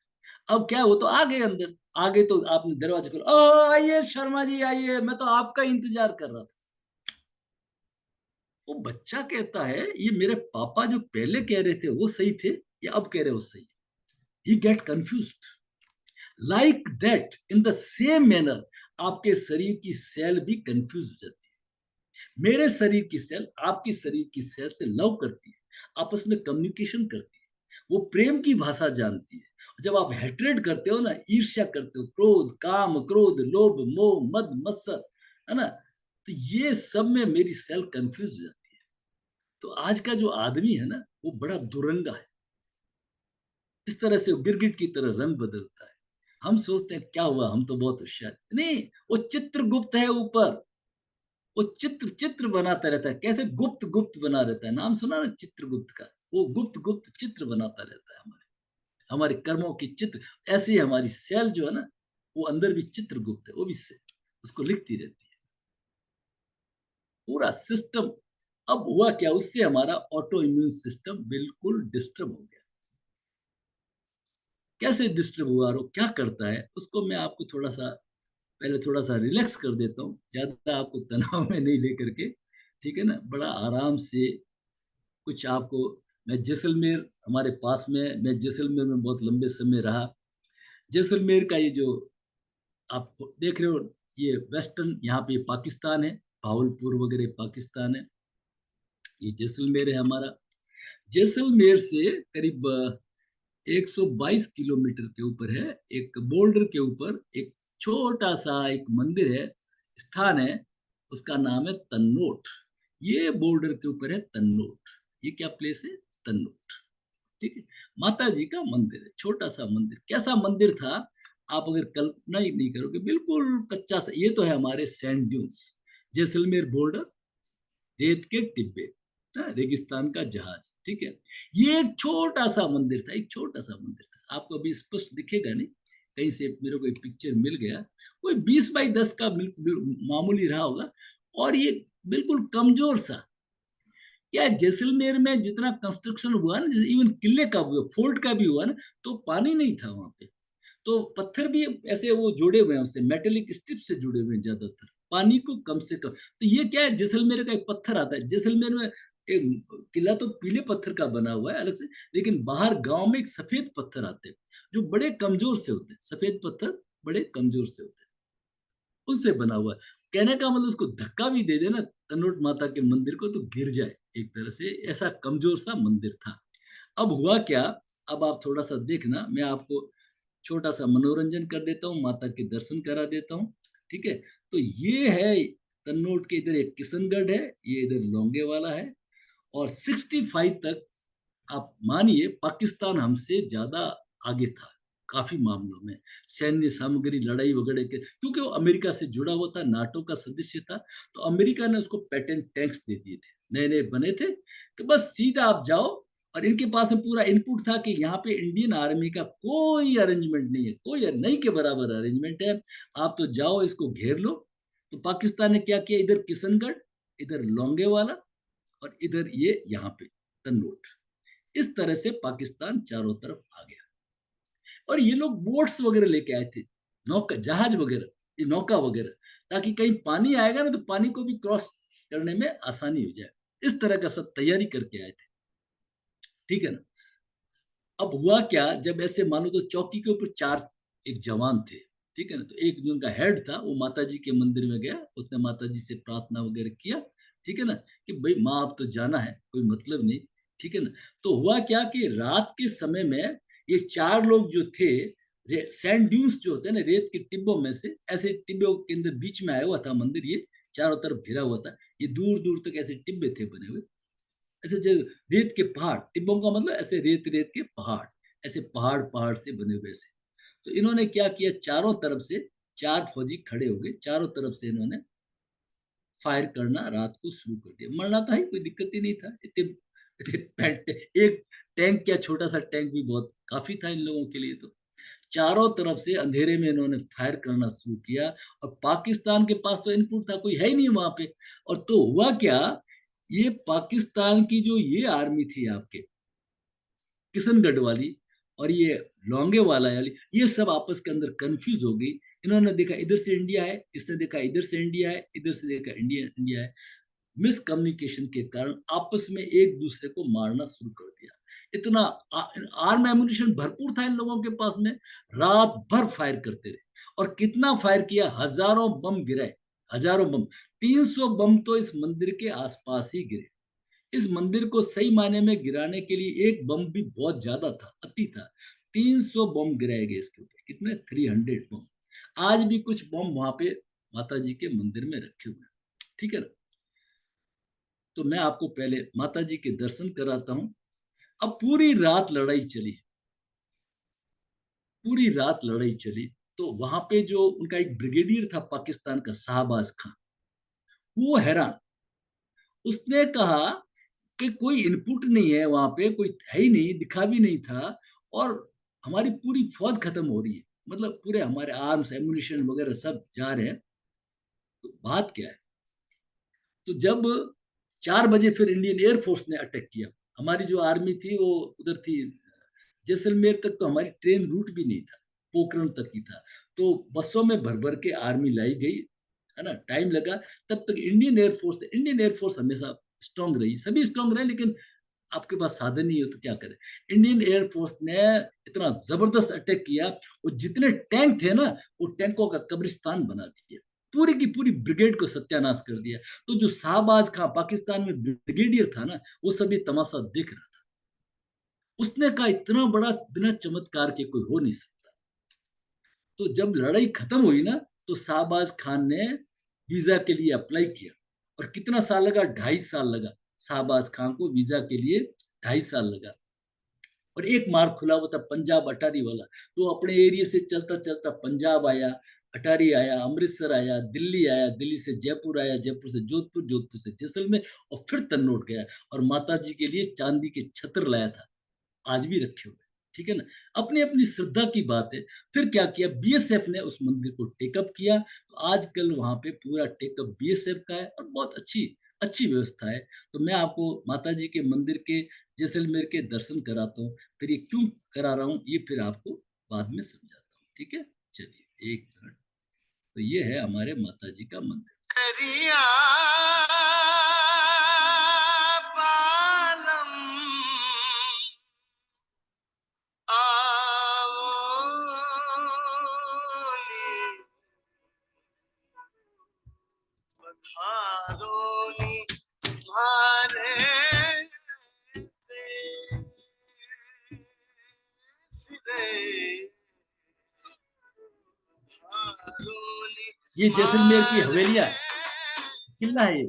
अब क्या, वो तो आ गए अंदर, आगे तो आपने दरवाजा खोला, ओ आइए शर्मा जी आइए, मैं तो आपका इंतजार कर रहा था। वो बच्चा कहता है ये मेरे पापा जो पहले कह रहे थे वो सही थे, या अब कह रहे हो सही? He get confused. Like that, in the same manner, आपके शरीर की सेल भी कंफ्यूज हो जाती है। मेरे शरीर की सेल आपकी शरीर की सेल से लव करती है, आपस में कम्युनिकेशन करती है, वो प्रेम की भाषा जानती है। जब आप हेट्रेड करते हो ना, ईर्ष्या करते हो, क्रोध काम क्रोध लोभ मोह मद मत्सर, है ना, तो ये सब में मेरी सेल कंफ्यूज हो जाती है। तो आज का जो आदमी है ना, वो बड़ा दुरंगा है। इस तरह से वो गिरगिट की तरह रंग बदलता है। हम सोचते हैं क्या हुआ, हम तो बहुत होशियार नहीं, वो चित्रगुप्त है ऊपर, वो चित्र चित्र बनाता रहता है, कैसे गुप्त गुप्त बना रहता है, नाम सुना ना चित्रगुप्त का? वो गुप्त गुप्त चित्र बनाता रहता है, हमारे हमारे कर्मों की चित्र। ऐसे ही हमारी सेल जो है ना, वो अंदर भी चित्रगुप्त है, वो भी उसको लिखती रहती है, पूरा सिस्टम। अब हुआ क्या, उससे हमारा ऑटो इम्यून सिस्टम बिल्कुल डिस्टर्ब हो गया। कैसे डिस्टर्ब हुआ और वो क्या करता है, उसको मैं आपको थोड़ा सा पहले थोड़ा सा रिलैक्स कर देता हूँ, ज्यादा आपको तनाव में नहीं लेकर के, ठीक है ना, बड़ा आराम से कुछ आपको। मैं जैसलमेर हमारे पास में, मैं जैसलमेर में बहुत लंबे समय रहा। जैसलमेर का ये जो आप देख रहे हो, ये वेस्टर्न, यहाँ पे पाकिस्तान है, भावलपुर वगैरह पाकिस्तान है, ये जैसलमेर है हमारा। जैसलमेर से करीब 122 किलोमीटर के ऊपर है, एक बोल्डर के ऊपर एक छोटा सा एक मंदिर है, स्थान है, उसका नाम है तन्नोट। ये बॉर्डर के ऊपर है तन्नोट। ये क्या प्लेस है? तन्नोट, ठीक है। माता जी का मंदिर है, छोटा सा मंदिर। कैसा मंदिर था, आप अगर कल्पना ही नहीं करोगे, बिल्कुल कच्चा सा। ये तो है हमारे सैंड ड्यून्स, जैसलमेर बॉर्डर, रेत के टिब्बे, रेगिस्तान का जहाज, ठीक है। ये एक छोटा सा मंदिर था, एक छोटा सा मंदिर था, आपको अभी स्पष्ट दिखेगा नहीं, कहीं से मेरे को एक पिक्चर मिल गया, कोई 20 बाई 10 का मामूली रहा होगा। और ये बिल्कुल कमजोर सा, क्या है, जैसलमेर में जितना कंस्ट्रक्शन हुआ ना, इवन किले का हुआ, फोर्ट का भी हुआ ना, तो पानी नहीं था वहां पे। तो पत्थर भी ऐसे वो जुड़े हुए हैं, उससे मेटेलिक स्ट्रिप से जुड़े हुए हैं ज्यादातर, पानी को कम से कम। तो ये क्या है, जैसलमेर का एक पत्थर आता है, जैसलमेर में एक किला तो पीले पत्थर का बना हुआ है अलग से, लेकिन बाहर गांव में एक सफेद पत्थर आते हैं, जो बड़े कमजोर से होते हैं, सफेद पत्थर बड़े कमजोर से होते हैं, उससे बना हुआ है। कहने का मतलब उसको धक्का भी दे देना तनोट माता के मंदिर को तो गिर जाए एक तरह से, ऐसा कमजोर सा मंदिर था। अब हुआ क्या, अब आप थोड़ा सा देखना, मैं आपको छोटा सा मनोरंजन कर देता हूँ, माता के दर्शन करा देता हूँ। ठीक है, तो ये है तन्नोट के, इधर एक किशनगढ़ है, ये इधर लौंगे वाला है। और 65 तक आप मानिए पाकिस्तान हमसे ज्यादा आगे था काफी मामलों में, सैन्य सामग्री लड़ाई वगैरह के, क्योंकि वो अमेरिका से जुड़ा हुआ था, नाटो का सदस्य था। तो अमेरिका ने उसको पैटेंट टैंक्स दे दिए थे, नए नए बने थे, कि बस सीधा आप जाओ। और इनके पास में पूरा इनपुट था कि यहाँ पे इंडियन आर्मी का कोई अरेंजमेंट नहीं है, कोई नहीं के बराबर अरेंजमेंट है, आप तो जाओ इसको घेर लो। तो पाकिस्तान ने क्या किया, इधर किशनगढ़, इधर लौंगेवाला, और इधर ये यहाँ पे तन्नोट, इस तरह से पाकिस्तान चारों तरफ आ गया। और ये लोग बोट्स वगैरह लेके आए थे, नौका जहाज वगैरह, ये नौका वगैरह, ताकि कहीं पानी आएगा ना तो पानी को भी क्रॉस करने में आसानी हो जाए। इस तरह का सब तैयारी करके आए थे। ठीक है ना। अब हुआ क्या, जब ऐसे मानो तो चौकी के ऊपर चार एक जवान थे। ठीक है ना, तो एक जो उनका हेड था वो माता जी के मंदिर में गया, उसने माता जी से प्रार्थना वगैरह किया। ठीक है ना, कि भाई माँ अब तो जाना है, कोई मतलब नहीं। ठीक है ना। तो हुआ क्या कि रात के समय में ये चार लोग जो थे, सैंड ड्यून्स जो होते हैं ना, रेत के टिब्बों में से, ऐसे टिब्बों के अंदर बीच में आया हुआ था मंदिर, ये चारों तरफ घिरा हुआ था, ये दूर दूर तक ऐसे टिब्बे थे बने हुए, ऐसे जो रेत के पहाड़, टिब्बों का मतलब ऐसे रेत रेत के पहाड़, ऐसे पहाड़ पहाड़ से बने हुए से। तो इन्होंने क्या किया, चारों तरफ से चार फौजी खड़े हो गए, चारों तरफ से इन्होंने फायर करना रात को शुरू कर दिया। मरना तो है, कोई दिक्कत ही नहीं था, एक टैंक, क्या छोटा सा टैंक भी बहुत काफी था इन लोगों के लिए। तो चारों तरफ से अंधेरे में इन्होंने फायर करना शुरू किया। और पाकिस्तान के पास तो इनपुट था, कोई है ही नहीं वहां पे। और तो हुआ क्या, ये पाकिस्तान की जो ये आर्मी थी आपके किशनगढ़ वाली, और ये लौंगे वाला वाली, ये सब आपस के अंदर कंफ्यूज हो गई। इन्होंने देखा इधर से इंडिया है, इसने देखा इधर से इंडिया है, इधर से देखा इंडिया इंडिया है। मिसकम्युनिकेशन के कारण आपस में एक दूसरे को मारना शुरू कर दिया। इतना आर्म एमुनिशन भरपूर था इन लोगों के पास में, रात भर फायर करते रहे। और कितना फायर किया, हजारों बम गिराए, हजारों बम, 300 बम तो इस मंदिर के आसपास ही गिरे। इस मंदिर को सही मायने में गिराने के लिए एक बम भी बहुत ज्यादा था, अति था। 300 बम गिराए गए इसके ऊपर, कितने, 300 बम। आज भी कुछ बम वहां पे माता जी के मंदिर में रखे हुए हैं। ठीक है ना। तो मैं आपको पहले माता जी के दर्शन कराता हूँ। अब पूरी रात लड़ाई चली, पूरी रात लड़ाई चली। तो वहां पे जो उनका एक ब्रिगेडियर था पाकिस्तान का, शाहबाज खान, वो हैरान, उसने कहा कि कोई इनपुट नहीं है वहां पे, कोई है ही नहीं, दिखा भी नहीं था। और हमारी पूरी फौज खत्म हो रही है, मतलब पूरे हमारे आर्म्स एम्युनिशन वगैरह सब जा रहे हैं, तो बात क्या है। तो जब 4 बजे फिर इंडियन एयरफोर्स ने अटैक किया, हमारी जो आर्मी थी वो उधर थी, जैसलमेर तक तो हमारी ट्रेन रूट भी नहीं था, पोखरण तक ही था। तो बसों में भर भर के आर्मी लाई गई, है ना, टाइम लगा। तब तक इंडियन एयरफोर्स हमेशा स्ट्रांग रही, सभी स्ट्रांग रहे, लेकिन आपके पास साधन नहीं हो तो क्या करें। इंडियन एयरफोर्स ने इतना जबरदस्त अटैक किया, वो जितने टैंक थे ना, वो टैंकों का कब्रिस्तान बना दिया, पूरी की पूरी ब्रिगेड को सत्यानाश कर दिया। तो जो शाहबाज खां पाकिस्तान में ब्रिगेडियर था ना, वो सभी तमाशा देख रहा था। उसने कहा इतना बड़ा बिना चमत्कार के कोई हो नहीं सकता। तो जब लड़ाई खत्म हुई ना, तो शाहबाज खान ने वीजा के लिए अप्लाई किया। और कितना साल लगा, 2.5 साल लगा शाहबाज खान को वीजा के लिए, 2.5 साल लगा। और एक मार्ग खुला हुआ था पंजाब अटारी वाला, तो अपने एरिया से चलता चलता पंजाब आया, अटारी आया, अमृतसर आया, दिल्ली आया, दिल्ली से जयपुर आया, जयपुर से जोधपुर, जोधपुर से जैसलमेर, और फिर तन्नोट गया। और माता जी के लिए चांदी के छत्र लाया था, आज भी रखे हुए। ठीक है ना। अपनी अपनी श्रद्धा की बात है। फिर क्या किया, बीएसएफ ने उस मंदिर को टेकअप किया, तो आजकल वहां पे पूरा टेकअप बीएसएफ का है, और बहुत अच्छी अच्छी व्यवस्था है। तो मैं आपको माता जी के मंदिर के, जैसलमेर के दर्शन कराता हूँ। फिर ये क्यों करा रहा हूँ, ये फिर आपको बाद में समझाता हूँ। ठीक है, चलिए एक मिनट। तो ये है हमारे माता जी का मंदिर। ये जैसलमेर की हवेलियां, किला है ये।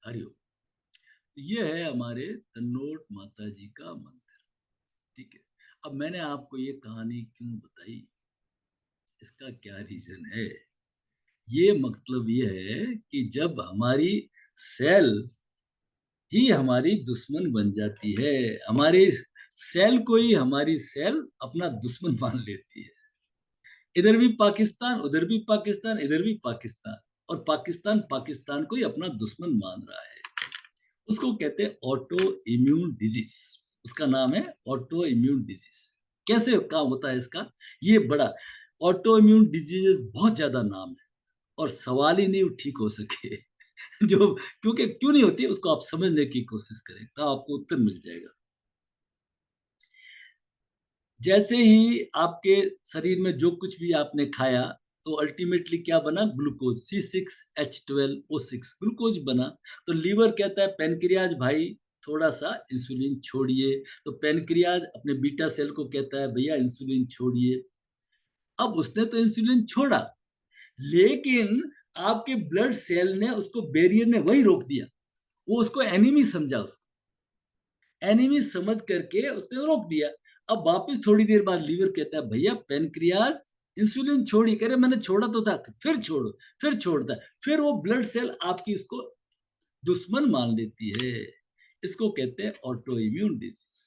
हरिओम। ये है हमारे तन्नोट माता जी का मंदिर। ठीक है, अब मैंने आपको ये कहानी क्यों बताई, इसका क्या रीजन है? ये मतलब ये है कि जब हमारी सेल ही हमारी दुश्मन बन जाती है, हमारी सेल को ही हमारी सेल अपना दुश्मन मान लेती है। इधर भी पाकिस्तान, उधर भी पाकिस्तान, इधर भी पाकिस्तान, और पाकिस्तान पाकिस्तान को ही अपना दुश्मन मान रहा है। उसको कहते हैं ऑटो इम्यून डिजीज। उसका नाम है ऑटो इम्यून डिजीज। कैसे काम होता है इसका? ये बड़ा ऑटो इम्यून डिजीजेस बहुत ज्यादा नाम है, और सवाल ही नहीं ठीक हो सके। जो क्योंकि क्यों नहीं होती उसको आप समझने की कोशिश करें तो आपको उत्तर मिल जाएगा। जैसे ही आपके शरीर में जो कुछ भी आपने खाया, तो अल्टीमेटली क्या बना? ग्लूकोज, C6H12O6 ग्लूकोज बना। तो लीवर कहता है पेनक्रियाज भाई थोड़ा सा इंसुलिन छोड़िए, तो पेनक्रियाज अपने बीटा सेल को कहता है भैया इंसुलिन छोड़िए। अब उसने तो इंसुलिन छोड़ा, लेकिन आपके ब्लड सेल ने उसको, बैरियर ने वही रोक दिया। वो उसको एनिमी समझा, उसको एनिमी समझ करके उसने रोक दिया। अब वापस थोड़ी देर बाद लीवर कहता है भैया पेनक्रियाज इंसुलिन छोड़ी, कह रहे मैंने छोड़ा तो था, फिर छोड़ो, फिर छोड़ता है। फिर वो ब्लड सेल आपकी उसको दुश्मन मान लेती है। इसको कहते हैं ऑटो इम्यून डिजीज।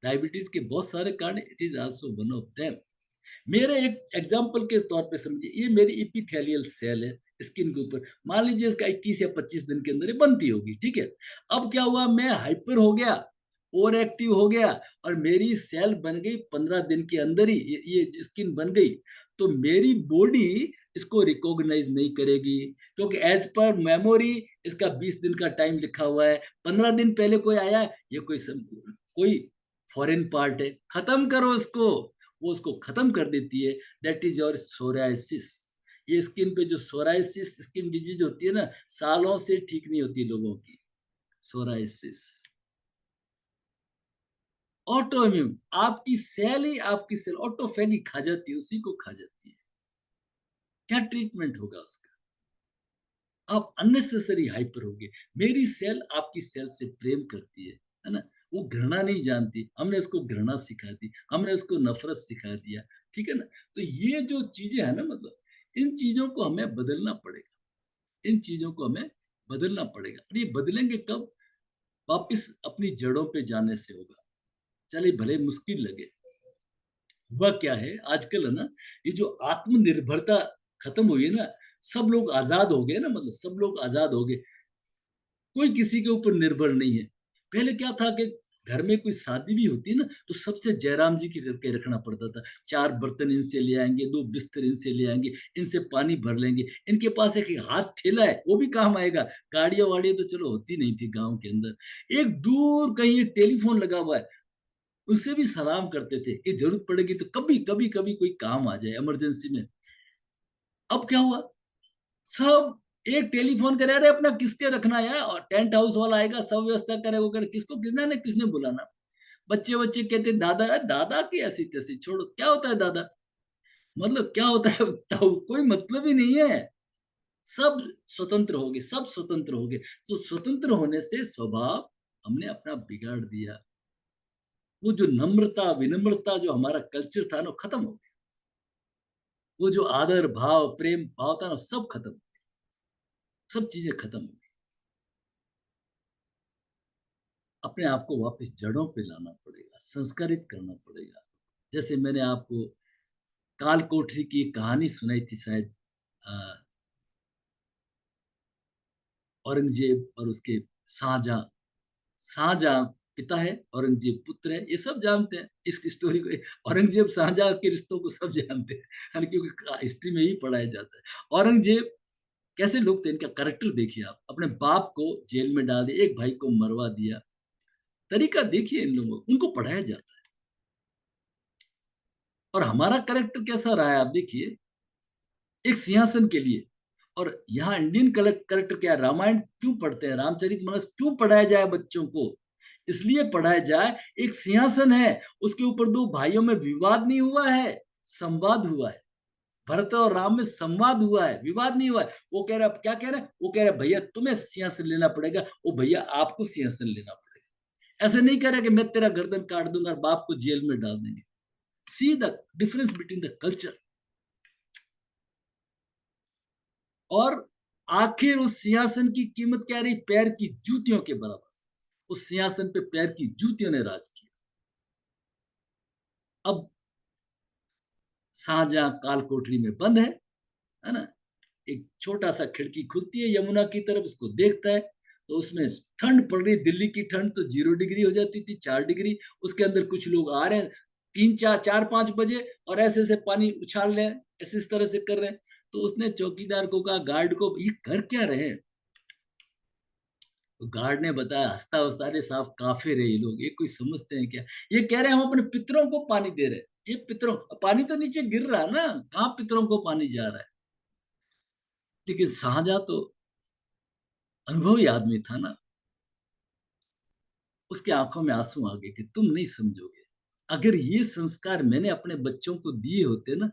डायबिटीज के बहुत सारे कारण, it is also one of them. मेरे एक एग्जाम्पल के तौर पे समझिए, ये मेरी इपिथेलियल सेल है स्किन के ऊपर। मान लीजिए इसका 21 या 25 दिन के अंदर ये बनती होगी, ठीक है। अब क्या हुआ, मैं हाइपर हो गया, ओवर एक्टिव हो गया, और मेरी सेल बन गई 15 दिन के अंदर ही, ये स्किन बन गई। तो मेरी बॉडी इसको रिकॉग्नाइज नहीं करेगी, क्योंकि एज पर मेमोरी इसका 20 दिन का टाइम लिखा हुआ है। 15 दिन पहले कोई आया, ये कोई फॉरेन पार्ट है, खत्म करो इसको। वो उसको खत्म कर देती है। That is your psoriasis. ये स्किन पे जो सोरायसिस स्किन डिजीज होती है ना, सालों से ठीक नहीं होती लोगों की, सोरायसिस। ऑटो इम्यून, आपकी सेल ही आपकी सेल ऑटोफेगी खा जाती है, उसी को खा जाती है। क्या ट्रीटमेंट होगा उसका? आप अननेसेसरी हाइपर हो गए। मेरी सेल आपकी सेल से प्रेम करती है ना। वो घृणा नहीं जानती, हमने उसको घृणा सिखा दी, हमने उसको नफरत सिखा दिया, ठीक है ना। तो ये जो चीजें है ना, मतलब इन चीजों को हमें बदलना पड़ेगा, इन चीजों को हमें बदलना पड़ेगा। और ये बदलेंगे कब? वापिस अपनी जड़ों पे जाने से होगा। चले भले मुश्किल लगे। हुआ क्या है आजकल है ना, ये जो आत्मनिर्भरता खत्म हुई है ना, सब लोग आजाद हो गए ना, मतलब सब लोग आजाद हो गए, कोई किसी के ऊपर निर्भर नहीं है। पहले क्या था कि घर में कोई शादी भी होती है ना, तो सबसे जयराम जी की करके रखना पड़ता था। 4 बर्तन इनसे ले आएँगे, 2 बिस्तर इनसे ले आएँगे, इनसे पानी भर लेंगे। इनके पास एक हाथ ठेला है, वो भी काम आएगा। गाड़ियाँ-वाड़ियाँ तो चलो होती नहीं थी गाँव के अंदर। एक दूर कहीं एक टेलीफ़ोन लगा हुआ है, उससे भी सलाम करते थे कि ज़रूरत पड़ेगी तो कभी कोई काम आ जाए इमरजेंसी में। अब क्या हुआ? सब एक टेलीफ़ोन करे, "अरे! अपना किसके रखना है यार, और टेंट हाउस वाला आएगा, सब व्यवस्था करे, वो करे।" किसको किसने बुलाना? बच्चे-वच्चे कहते दादा दादा की ऐसी-तैसी छोड़ो, क्या होता है दादा? मतलब क्या होता है बताओ? कोई मतलब ही नहीं है। सब सब स्वतंत्र हो गए। तो स्वतंत्र होने से स्वभाव हमने अपना बिगाड़ दिया। वो जो नम्रता, विनम्रता जो हमारा कल्चर था ना, वो खत्म हो गया। वो जो आदर भाव, प्रेम भाव था ना, सब खत्म, सब चीज़ें खत्म हो गई। अपने आप को वापस जड़ों पे लाना पड़ेगा, संस्कारित करना पड़ेगा। जैसे मैंने आपको काल कोठरी की एक कहानी सुनाई थी शायद, अ, औरंगज़ेब और उसके शाहजहाँ। शाहजहाँ पिता है, औरंगज़ेब पुत्र है, ये सब जानते हैं इस स्टोरी को। औरंगज़ेब शाहजहाँ के रिश्तों को सब जानते हैं, है ना? क्योंकि हिस्ट्री में ही पढ़ाया जाता है। औरंगज़ेब कैसे लोग थे, इनका कैरेक्टर देखिए आप। अपने बाप को जेल में डाल दिया, एक भाई को मरवा दिया। तरीका देखिए इन लोगों का, उनको पढ़ाया जाता है। और हमारा कैरेक्टर कैसा रहा है आप देखिए, एक सिंहासन के लिए। और यहाँ इंडियन कैरेक्टर क्या है, रामायण क्यों पढ़ते हैं, रामचरितमानस क्यों पढ़ाया जाए बच्चों को? इसलिए पढ़ाया जाए, एक सिंहासन है, उसके ऊपर 2 भाइयों में विवाद नहीं हुआ है, संवाद हुआ है। भरत और राम में संवाद हुआ है, विवाद नहीं हुआ है। वो कह रहा है, क्या कह रहा है? वो कह रहा है भैया तुम्हें सिंहासन लेना पड़ेगा, वो भैया आपको सिंहासन लेना पड़ेगा। ऐसे नहीं कह रहा कि मैं तेरा गर्दन काट दूँगा और बाप को जेल में डाल देंगे। See the difference between the culture. और आखिर उस सिंहासन की कीमत क्या रही? पैर की जूतियों के बराबर। उस सिंहासन पे पैर की जूतियों ने राज किया। अब शाहजहाँ काल कोठरी में बंद है ना? एक छोटा-सा खिड़की खुलती है यमुना की तरफ, उसको देखता है, तो उसमें ठंड पड़ रही है, दिल्ली की ठंड तो 0 डिग्री हो जाती थी, 4 डिग्री। उसके अंदर कुछ लोग आ रहे हैं, 3-4 4-5 बजे, और ऐसे-ऐसे पानी उछाल रहे हैं, ऐसे इस तरह से कर रहे हैं। तो उसने चौकीदार को कहा, गार्ड को, "ये कर क्या रहे हैं?" तो गार्ड ने बताया हँसता-हँसता, "अरे साहब काफ़िर है ये लोग, ये कोई समझते हैं क्या? ये कह रहे हैं हम अपने पितरों को पानी दे रहे हैं। ये पितरों, पानी तो नीचे गिर रहा है ना, कहाँ पितरों को पानी जा रहा है?" लेकिन शाहजहाँ तो अनुभवी आदमी था ना, उसकी आँखों में आँसू आ गए कि तुम नहीं समझोगे। अगर ये संस्कार मैंने अपने बच्चों को दिए होते ना,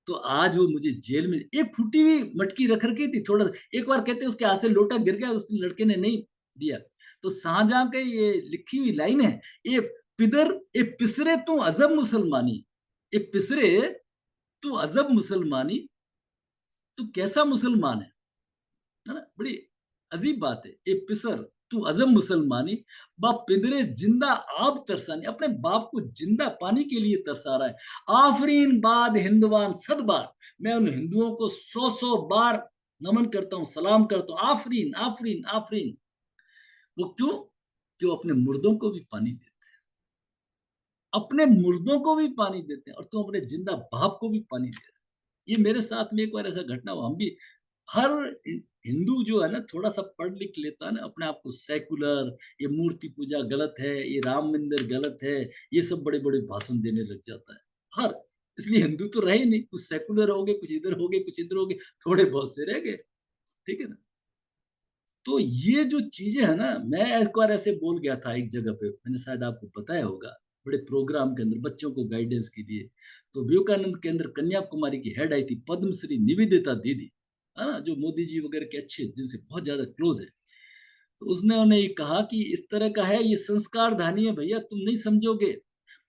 तो आज वो मुझे जेल में, एक फूटी हुई मटकी रख रखी थी, थोड़ा-सा, एक बार कहते हैं उसके हाथ से लोटा गिर गया, उस लड़के ने नहीं दिया। तो शाहजहाँ के ये लिखी हुई लाइन है, "ए पिदर ए पिसरे तू अजब मुसलमानी, ए पिसरे तू अजब मुसलमानी, तू कैसा मुसलमान है ना?" बड़ी अजीब बात है। "ए पिसर तू अजब मुसलमानी, बा पिंजरे जिंदा आब तरसानी", अपने बाप को जिंदा पानी के लिए तरसा रहा है। "आफरीन बाद हिंदवान सदबार", मैं उन हिंदुओं को 100-100 बार नमन करता हूँ, सलाम करता हूँ। आफरीन, आफरीन, आफरीन। वो क्यों? कि वो अपने मुर्दों को भी पानी देते हैं। अपने मुर्दों को भी पानी देते हैं, और तुम अपने जिंदा बाप को भी पानी दे रहे हो। ये मेरे साथ में एक बार ऐसा घटना हुआ। हम भी, हर हिंदू जो है ना, थोड़ा-सा पढ़ लिख लेता है ना, अपने आप को सेकुलर, ये मूर्ति पूजा गलत है, ये राम मंदिर गलत है, ये सब बड़े-बड़े भाषण देने लग जाता है। हर इसलिए हिंदू तो रहे नहीं, कुछ सेकुलर हो गए, कुछ इधर हो गए, कुछ इधर हो गए, थोड़े बहुत से रह गए, ठीक है ना? तो ये जो चीज़ें हैं ना, मैं एक बार ऐसे बोल गया था एक जगह पे, मैंने शायद आपको बताया होगा, बड़े प्रोग्राम के अंदर बच्चों को गाइडेंस के लिए। तो विवेकानंद केंद्र कन्याकुमारी की हेड आई थी पद्मश्री निवेदिता दीदी, है ना? जो मोदी जी वगैरह के अच्छे, जिनसे बहुत ज़्यादा क्लोज़ है। तो उसने उन्हें ये कहा कि इस तरह का है, ये संस्कारधानी है भैया, तुम नहीं समझोगे।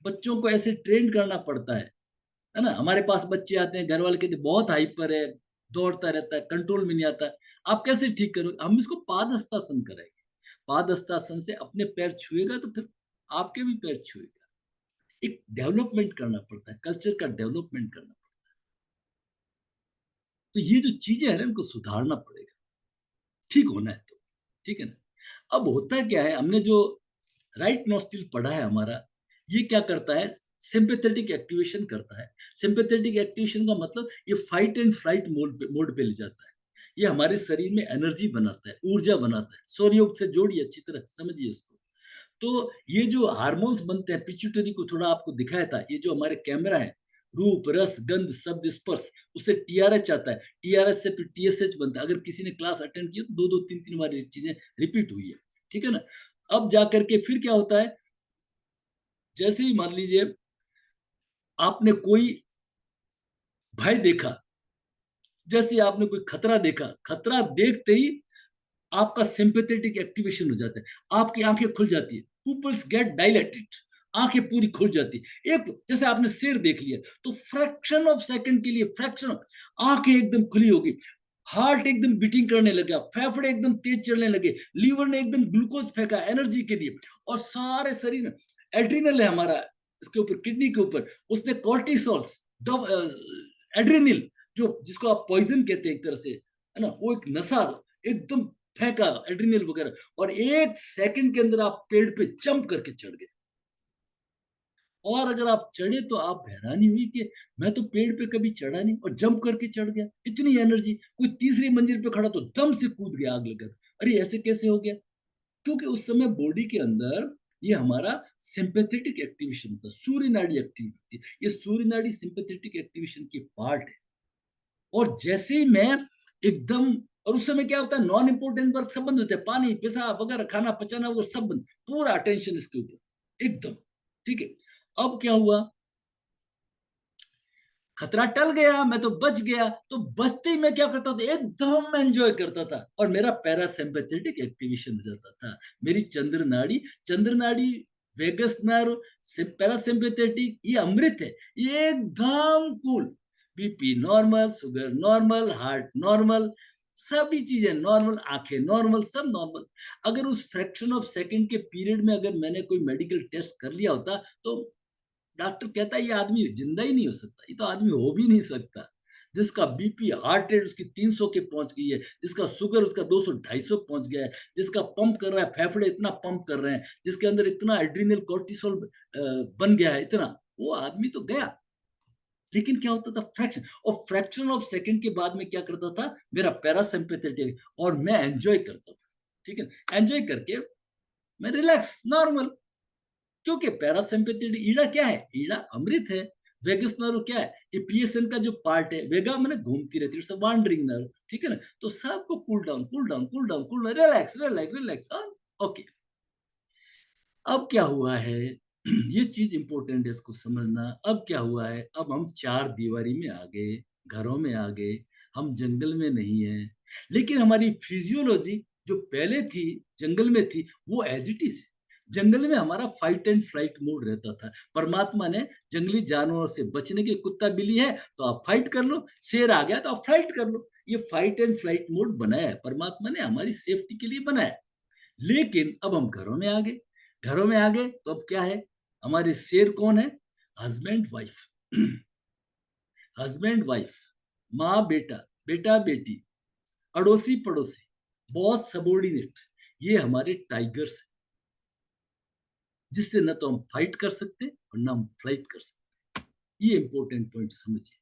बच्चों को ऐसे ट्रेन करना पड़ता है ना? हमारे पास बच्चे आते हैं, घर वाले कहते हैं बहुत हाइपर है, दौड़ता रहता है, कंट्रोल में नहीं आता। आप कैसे ठीक करोगे? हम इसको पादहस्तासन कराएँगे। पादहस्तासन से अपने पैर छुएगा तो फिर आपके भी पैर छुएगा। एक डेवलपमेंट करना पड़ता है, कल्चर का डेवलपमेंट करना पड़ता है। तो ये जो चीज़ें हैं ना, इनको सुधारना पड़ेगा, ठीक होना है तो, ठीक है ना? अब होता क्या है, हमने जो राइट नोस्ट्रिल पढ़ा है हमारा, ये क्या करता है, सिंपैथेटिक एक्टिवेशन करता है। सिंपैथेटिक एक्टिवेशन का मतलब ये फाइट एंड फ्लाइट मोड पे ले जाता है। ये हमारे शरीर में एनर्जी बनाता है, ऊर्जा बनाता है। सौरयोग से जोड़िए, अच्छी तरह समझिए इसको। तो ये जो हार्मोन्स बनते हैं, पिट्यूटरी को थोड़ा आपको दिखाया था, ये जो हमारे कैमरा है, रूप, रस, गंध, शब्द, स्पर्श, उससे टीआरएच आता है, टीआरएच से फिर टीएसएच बनता है। अगर किसी ने क्लास अटेंड की तो 2-2 3-3 बार ये चीजें रिपीट हुई है, ठीक है ना। अब जाकर के फिर क्या होता है, जैसे ही मान लीजिए आपने कोई भय देखा, जैसे आपने कोई खतरा देखा, खतरा देखते ही आपका सिंपैथेटिक एक्टिवेशन हो जाता है, आपकी आंखें खुल जाती है, पुपिल्स गेट डायलेटेड, आंखें पूरी खुल जाती है। एक जैसे आपने शेर देख लिया तो फ्रैक्शन ऑफ सेकंड के लिए, फ्रैक्शन ऑफ, आंखें एकदम खुली होगी, हार्ट एकदम बीटिंग करने लगा, फेफड़े एकदम तेज चलने लगे, लीवर ने एकदम ग्लूकोज फेंका एनर्जी के लिए, और सारे शरीर में एड्रिनल है हमारा, इसके ऊपर किडनी के ऊपर, उसने कॉर्टिसोल्स, एड्रिनल, जो जिसको आप पॉइजन कहते हैं एक तरह से, है ना, वो एक नशा एकदम फेंका, एड्रिनल वगैरह, और 1 सेकंड के अंदर आप पेड़ पे जंप करके चढ़ गए। और अगर आप चढ़े तो आप हैरानी हुई कि मैं तो पेड़ पे कभी चढ़ा नहीं और जंप करके चढ़ गया, इतनी एनर्जी। कोई तीसरी मंजिल पे खड़ा तो दम से कूद गया, आग लगा, अरे ऐसे कैसे हो गया? क्योंकि उस समय बॉडी के अंदर ये हमारा सिंपैथेटिक एक्टिवेशन होता है, सूर्य नाड़ी एक्टिव होती है, ये सूर्य नाड़ी सिंपैथेटिक एक्टिवेशन की पार्ट है। और जैसे ही मैं एकदम, और उस समय क्या होता है, नॉन इंपोर्टेंट वर्क सब बंद होते हैं, पानी, पेशाब वगैरह, खाना पचाना वो सब बंद, पूरा अटेंशन इसके ऊपर एकदम, ठीक है। अब क्या हुआ, खतरा टल गया, मैं तो बच गया, तो बचते ही मैं क्या करता था, एकदम एंजॉय करता था, और मेरा पैरासिम्पैथेटिक एक्टिवेशन हो जाता था। मेरी चंद्र नाड़ी, वेगस नर्व, पैरासिम्पैथेटिक, ये अमृत है, ये एकदम cool, BP normal, sugar normal, heart normal, सभी चीजें नॉर्मल, आंखें नॉर्मल, सब नॉर्मल। अगर उस फ्रैक्शन ऑफ सेकंड के पीरियड में अगर मैंने कोई मेडिकल टेस्ट कर लिया होता तो डॉक्टर कहता है ये आदमी जिंदा ही नहीं हो सकता, ये तो आदमी हो भी नहीं सकता। जिसका बीपी, हार्ट रेट उसकी 300 के पहुंच गई है, जिसका शुगर उसका 200-250 पहुंच गया है, जिसका पंप कर रहा है, फेफड़े इतना पंप कर रहे हैं, जिसके अंदर इतना एड्रिनल कोर्टिसोल बन गया है इतना, वो आदमी तो गया। लेकिन क्या होता था, फ्रैक्शन, और फ्रैक्शन ऑफ सेकंड के बाद में क्या करता था, मेरा पैरासिम्पैथेटिक, और मैं एंजॉय करता था, ठीक है, एंजॉय करके मैं रिलैक्स नॉर्मल। क्योंकि पैरासिम्पैथेटिक, ईड़ा क्या है, ईड़ा अमृत है। वेगस नर्व क्या है, ये पीएसएन का जो पार्ट है, वेगा मैंने घूमती रहती है, वांडरिंग नर्व, ठीक है ना। तो सबको cool down, cool down, cool down, cool down, relax, relax, relax, okay. अब क्या हुआ है, ये चीज इंपॉर्टेंट है इसको समझना। अब क्या हुआ है, अब हम चार दीवारी में आ गए, घरों में आ गए, हम जंगल में नहीं है, लेकिन हमारी फिजियोलॉजी जो पहले थी जंगल में थी, वो एज इट इज है। जंगल में हमारा फाइट एंड फ्लाइट मोड रहता था। परमात्मा ने जंगली जानवरों से बचने के, कुत्ता बिल्ली है तो आप फाइट कर लो, शेर आ गया तो आप फ्लाइट कर लो, ये फाइट एंड फ्लाइट मोड बनाया है परमात्मा ने, हमारी सेफ्टी के लिए बनाया। लेकिन अब हम घरों में आ गए, घरों में आ गए तो अब क्या है, हमारे शेर कौन है, हस्बैंड वाइफ, हस्बैंड वाइफ, माँ बेटा, बेटा बेटी, अड़ोसी पड़ोसी, बॉस सबॉर्डिनेट, ये हमारे टाइगर्स हैं, जिससे न तो हम फाइट कर सकते और न हम फ्लाइट कर सकते। ये इंपॉर्टेंट पॉइंट समझिए।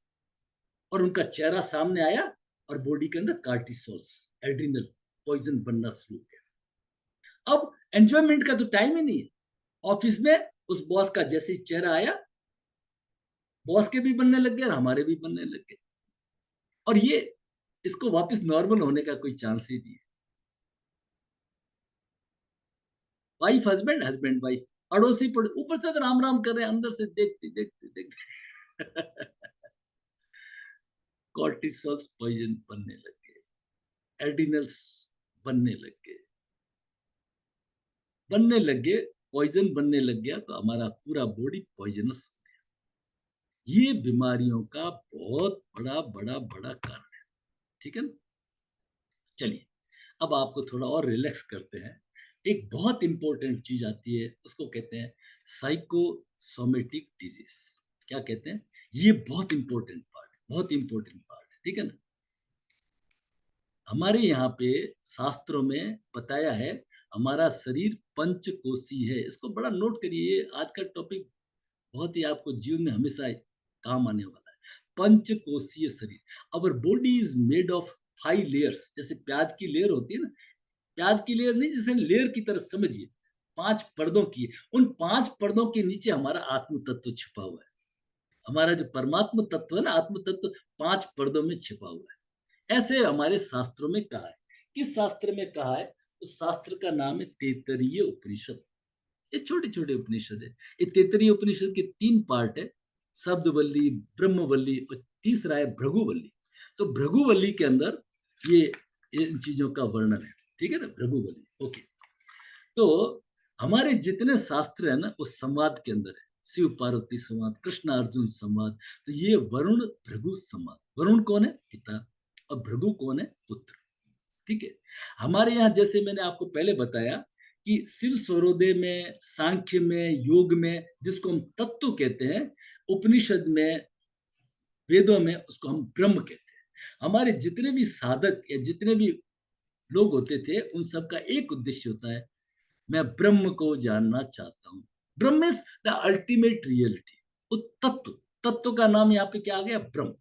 और उनका चेहरा सामने आया और बॉडी के अंदर कार्टिसोल्स, एड्रिनल, पॉइजन बनना शुरू हो गया। अब एंजॉयमेंट का तो टाइम ही नहीं है। ऑफिस में उस बॉस का जैसे ही चेहरा आया, बॉस के भी बनने लग गए और हमारे भी बनने लग गए, और ये, इसको वापस नॉर्मल होने का कोई चांस ही नहीं है। वाइफ हस्बैंड, हस्बैंड वाइफ, अड़ोसी पड़ोस, ऊपर से तो राम राम कर रहे हैं, अंदर से देखते देखते देखते कॉर्टिसोल्स पॉइजन बनने लग गए, एड्रिनल्स बनने लग गए, बनने लग गए, पॉइजन बनने लग गया तो हमारा पूरा बॉडी पॉइजनस। ये बीमारियों का बहुत बड़ा बड़ा बड़ा कारण है, ठीक है ना। चलिए, अब आपको थोड़ा और रिलैक्स करते हैं। एक बहुत इंपॉर्टेंट चीज आती है, उसको कहते हैं साइकोसोमेटिक डिजीज। क्या कहते हैं, ये बहुत इंपॉर्टेंट पार्ट है, बहुत इंपॉर्टेंट पार्ट है, ठीक है ना। हमारे यहाँ पे शास्त्रों में बताया है, हमारा शरीर पंचकोशी है। इसको बड़ा नोट करिए, ये आज का टॉपिक बहुत ही आपको जीवन में हमेशा काम आने वाला है। पंचकोशीय शरीर। Our body is made of 5 layers. जैसे प्याज की लेयर होती है ना, प्याज की लेयर नहीं, जैसे लेयर की तरह समझिए, 5 पर्दों की। उन 5 पर्दों के नीचे हमारा आत्म तत्व छिपा हुआ है। हमारा जो परमात्म तत्व है ना, आत्म तत्व 5 पर्दों में छिपा हुआ है। ऐसे हमारे शास्त्रों में कहा है। किस शास्त्र में कहा है? उस शास्त्र का नाम है तैत्तरीय उपनिषद। ये छोटे छोटे उपनिषद है। ये तैत्तरीय उपनिषद के 3 पार्ट है, शब्दवल्ली, ब्रह्मवल्ली और तीसरा है भृगुवल्ली। तो भृगुवल्ली के अंदर ये इन चीजों का वर्णन है, ठीक है ना, भृगुवल्ली। ओके, तो हमारे जितने शास्त्र है ना, उस संवाद के अंदर है। शिव पार्वती संवाद, कृष्ण अर्जुन संवाद। तो ये वरुण भृगु संवाद। वरुण कौन है? पिता। और भृगु कौन है? पुत्र। ठीक है। हमारे यहाँ जैसे मैंने आपको पहले बताया कि शिव स्वरोदय में, सांख्य में, योग में, जिसको हम तत्व कहते हैं, उपनिषद में, वेदों में उसको हम ब्रह्म कहते हैं। हमारे जितने भी साधक या जितने भी लोग होते थे, उन सबका एक उद्देश्य होता है, मैं ब्रह्म को जानना चाहता हूं। ब्रह्म इज द अल्टीमेट रियलिटी। वो तत्व, तत्व का नाम यहाँ पे क्या आ गया? ब्रह्म।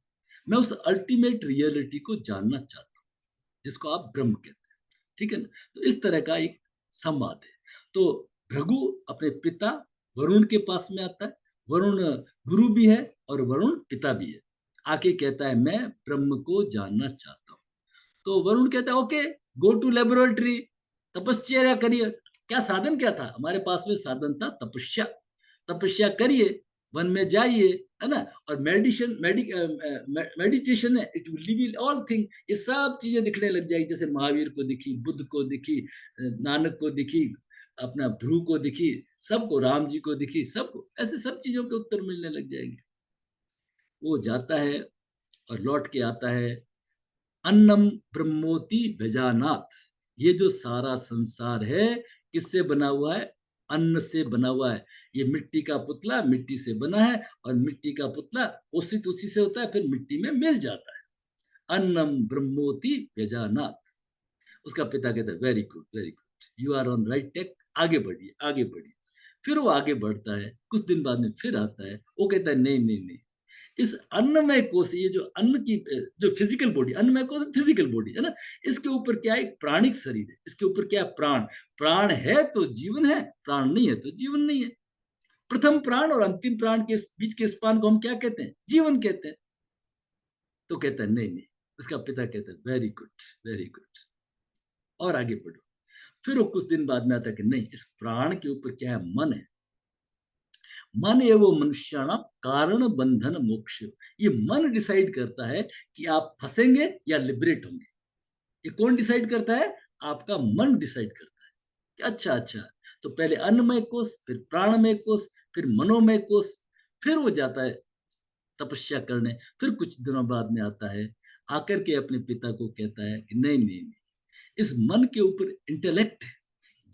मैं उस अल्टीमेट रियलिटी को जानना चाहता हूँ, जिसको आप ब्रह्म कहते हैं। ठीक है ना? तो इस तरह का एक संवाद है। तो भृगु अपने पिता वरुण के पास में आता है। वरुण गुरु भी है और वरुण पिता भी है। आके कहता है मैं ब्रह्म को जानना चाहता हूँ। तो वरुण कहता है ओके, गो टू लेबोरेटरी, तपस्या करिए। क्या साधन क्या था? हमारे पास में साधन था तपस्या। तपस्या करिए, वन में जाइए, है ना। और मेडिटेशन है, it will reveal all thing. ये सब चीजें दिखने लग जाएगी, जैसे महावीर को दिखी, बुद्ध को दिखी, नानक को दिखी, अपना ध्रुव को दिखी, सबको, राम जी को दिखी, सबको ऐसे सब चीजों के उत्तर मिलने लग जाएंगे। वो जाता है और लौट के आता है। अन्नम ब्रह्मोति व्यजानाथ। ये जो सारा संसार है किससे बना हुआ है? अन्न से बना हुआ है। ये मिट्टी का पुतला मिट्टी से बना है, और मिट्टी का पुतला पोषित उसी से होता है, फिर मिट्टी में मिल जाता है। अन्नम ब्रह्मोति व्यजानाथ। उसका पिता कहता है very good, very good, you are on right track, आगे बढ़िए, आगे बढ़िए। फिर वो आगे बढ़ता है, कुछ दिन बाद में फिर आता है, वो कहता है नहीं नहीं नहीं, इस अन्नमय कोश, ये जो अन्न की जो फिजिकल बॉडी, अन्नमय कोश फिजिकल बॉडी है ना, इसके ऊपर क्या है? एक प्राणिक शरीर है। इसके ऊपर क्या है? प्राण। प्राण है तो जीवन है, प्राण नहीं है तो जीवन नहीं है। प्रथम प्राण और अंतिम प्राण के बीच के स्पान को हम क्या कहते हैं? जीवन कहते हैं। तो कहता है नहीं नहीं। उसका पिता कहता है वेरी गुड, वेरी गुड, और आगे बढ़ो। फिर वो कुछ दिन बाद में आता है कि नहीं, इस प्राण के ऊपर क्या है? मन है। मन एवं मनुष्याणाम कारण बंधन मोक्ष। ये मन डिसाइड करता है कि आप फंसेंगे या लिबरेट होंगे। ये कौन डिसाइड करता है? आपका मन डिसाइड करता है कि अच्छा अच्छा। तो पहले अन्नमय कोश, फिर प्राणमय कोश, फिर मनोमय कोश। फिर वो जाता है तपस्या करने। फिर कुछ दिनों बाद में आता है, आकर के अपने पिता को कहता है कि नहीं नहीं नहीं, इस मन के ऊपर इंटेलेक्ट है,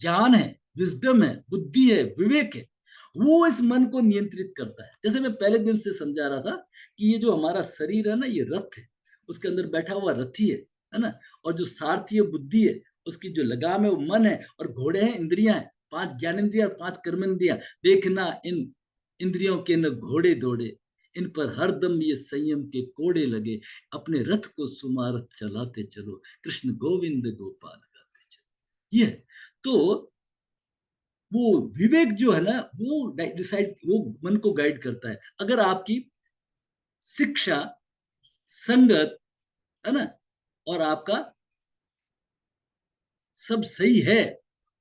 ज्ञान है, विजडम है, बुद्धि है, विवेक है। वो इस मन को नियंत्रित करता है। जैसे मैं पहले दिन से समझा रहा था कि ये जो हमारा शरीर है ना, ये रथ है, उसके अंदर बैठा हुआ रथी है ना। और जो सारथी है बुद्धि है, उसकी जो लगाम है वो मन है, और घोड़े हैं इंद्रियां हैं, 5 ज्ञानेंद्रियां और 5 कर्मेंद्रियां। देखना इन इंद्रियों के न घोड़े दौड़े, इन पर हरदम ये संयम के कोड़े लगे, अपने रथ को सुमारथ चलाते चलो, कृष्ण गोविंद गोपाल गाते चलो। ये तो वो विवेक जो है ना, वो डिसाइड, वो मन को गाइड करता है। अगर आपकी शिक्षा, संगत, है ना, और आपका सब सही है,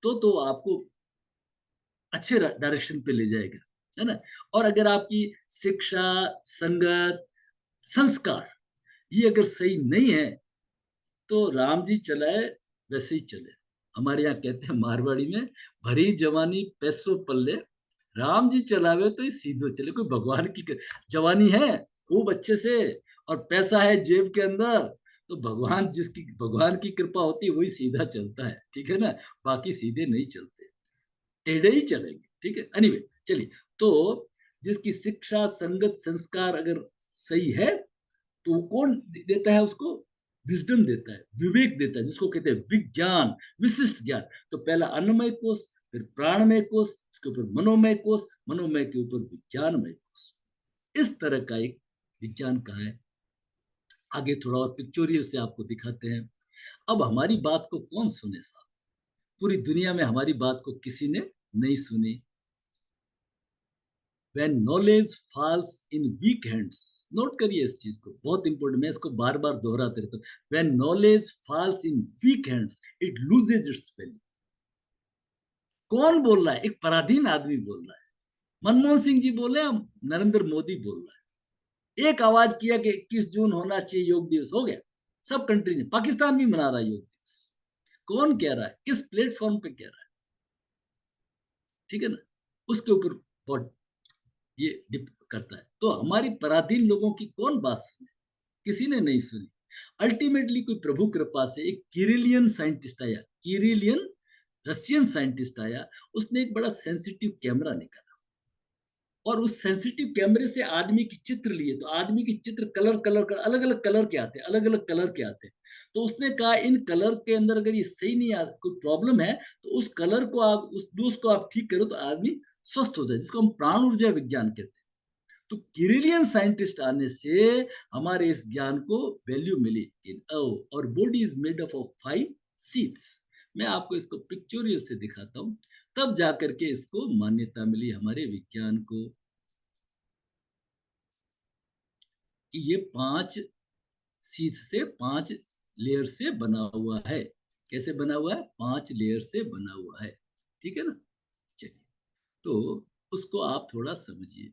तो आपको अच्छे डायरेक्शन पे ले जाएगा, है ना। और अगर आपकी शिक्षा, संगत, संस्कार ये अगर सही नहीं है, तो राम जी चलाए वैसे ही चले। हमारे यहाँ कहते हैं मारवाड़ी में, भरी जवानी पैसों पल्ले, राम जी चलावे तो ये सीधो चले। कोई भगवान की जवानी है खूब अच्छे से, और पैसा है जेब के अंदर, तो भगवान, जिसकी भगवान की कृपा होती है वही सीधा चलता है, ठीक है ना। बाकी सीधे नहीं चलते, टेढ़े ही चलेंगे, ठीक है। एनीवे, चलिए। तो जिसकी शिक्षा, संगत, संस्कार अगर सही है, तो कौन देता है उसको? विजडम देता है, विवेक देता है, जिसको कहते हैं विज्ञान, विशिष्ट ज्ञान। तो पहला अन्नमय कोश, फिर प्राणमय कोश, इसके ऊपर मनोमय कोश, मनोमय के ऊपर विज्ञानमय कोश। इस तरह का एक विज्ञान का है। आगे थोड़ा और पिक्चोरियल से आपको दिखाते हैं। अब हमारी बात को कौन सुने साहब? पूरी दुनिया में हमारी बात को किसी ने नहीं सुनी। When knowledge falls in weak hands, note करिए इस चीज को, बहुत इंपॉर्टेंट, मैं इसको बार बार दोहराते रहता हूँ। When knowledge falls in weak hands, it loses its value। कौन बोल रहा है? एक पराधीन आदमी बोल रहा है। मनमोहन सिंह जी बोल रहे हैं, नरेंद्र मोदी बोल रहा है। एक आवाज किया कि 21 जून होना चाहिए योग दिवस, हो गया। सब कंट्रीज में, पाकिस्तान भी मना रहा है योग दिवस। कौन कह रहा है? किस प्लेटफॉर्म पे कह रहा है? ठीक है ना, उसके ऊपर बहुत ये डिपेंड करता है। तो हमारी पराधीन लोगों की कौन बात सुने? किसी ने नहीं सुनी। अल्टीमेटली कोई प्रभु कृपा से एक किरिलियन साइंटिस्ट आया, किरिलियन रशियन साइंटिस्ट आया, उसने एक बड़ा सेंसिटिव कैमरा निकाला और उस सेंसिटिव कैमरे से आदमी की चित्र लिए। तो आदमी की चित्र कलर कलर कर अलग अलग कलर के आते हैं, अलग अलग कलर के आते हैं। तो उसने कहा इन कलर के अंदर अगर ये सही नहीं आ, कोई प्रॉब्लम है, तो उस कलर को आप, उस दोष को आप ठीक करो तो आदमी स्वस्थ हो जाए, जिसको हम प्राण ऊर्जा विज्ञान कहते हैं। तो किरिलियन साइंटिस्ट आने से हमारे इस ज्ञान को वैल्यू मिली। और body is made up of 5 सीथ्स। मैं आपको इसको पिक्चोरियल से दिखाता हूं, तब जाकर के इसको मान्यता मिली हमारे विज्ञान को कि ये 5 सीथ से, 5 लेयर से बना हुआ है। कैसे बना हुआ है? 5 लेयर से बना हुआ है। ठीक है ना? चलिए, तो उसको आप थोड़ा समझिए।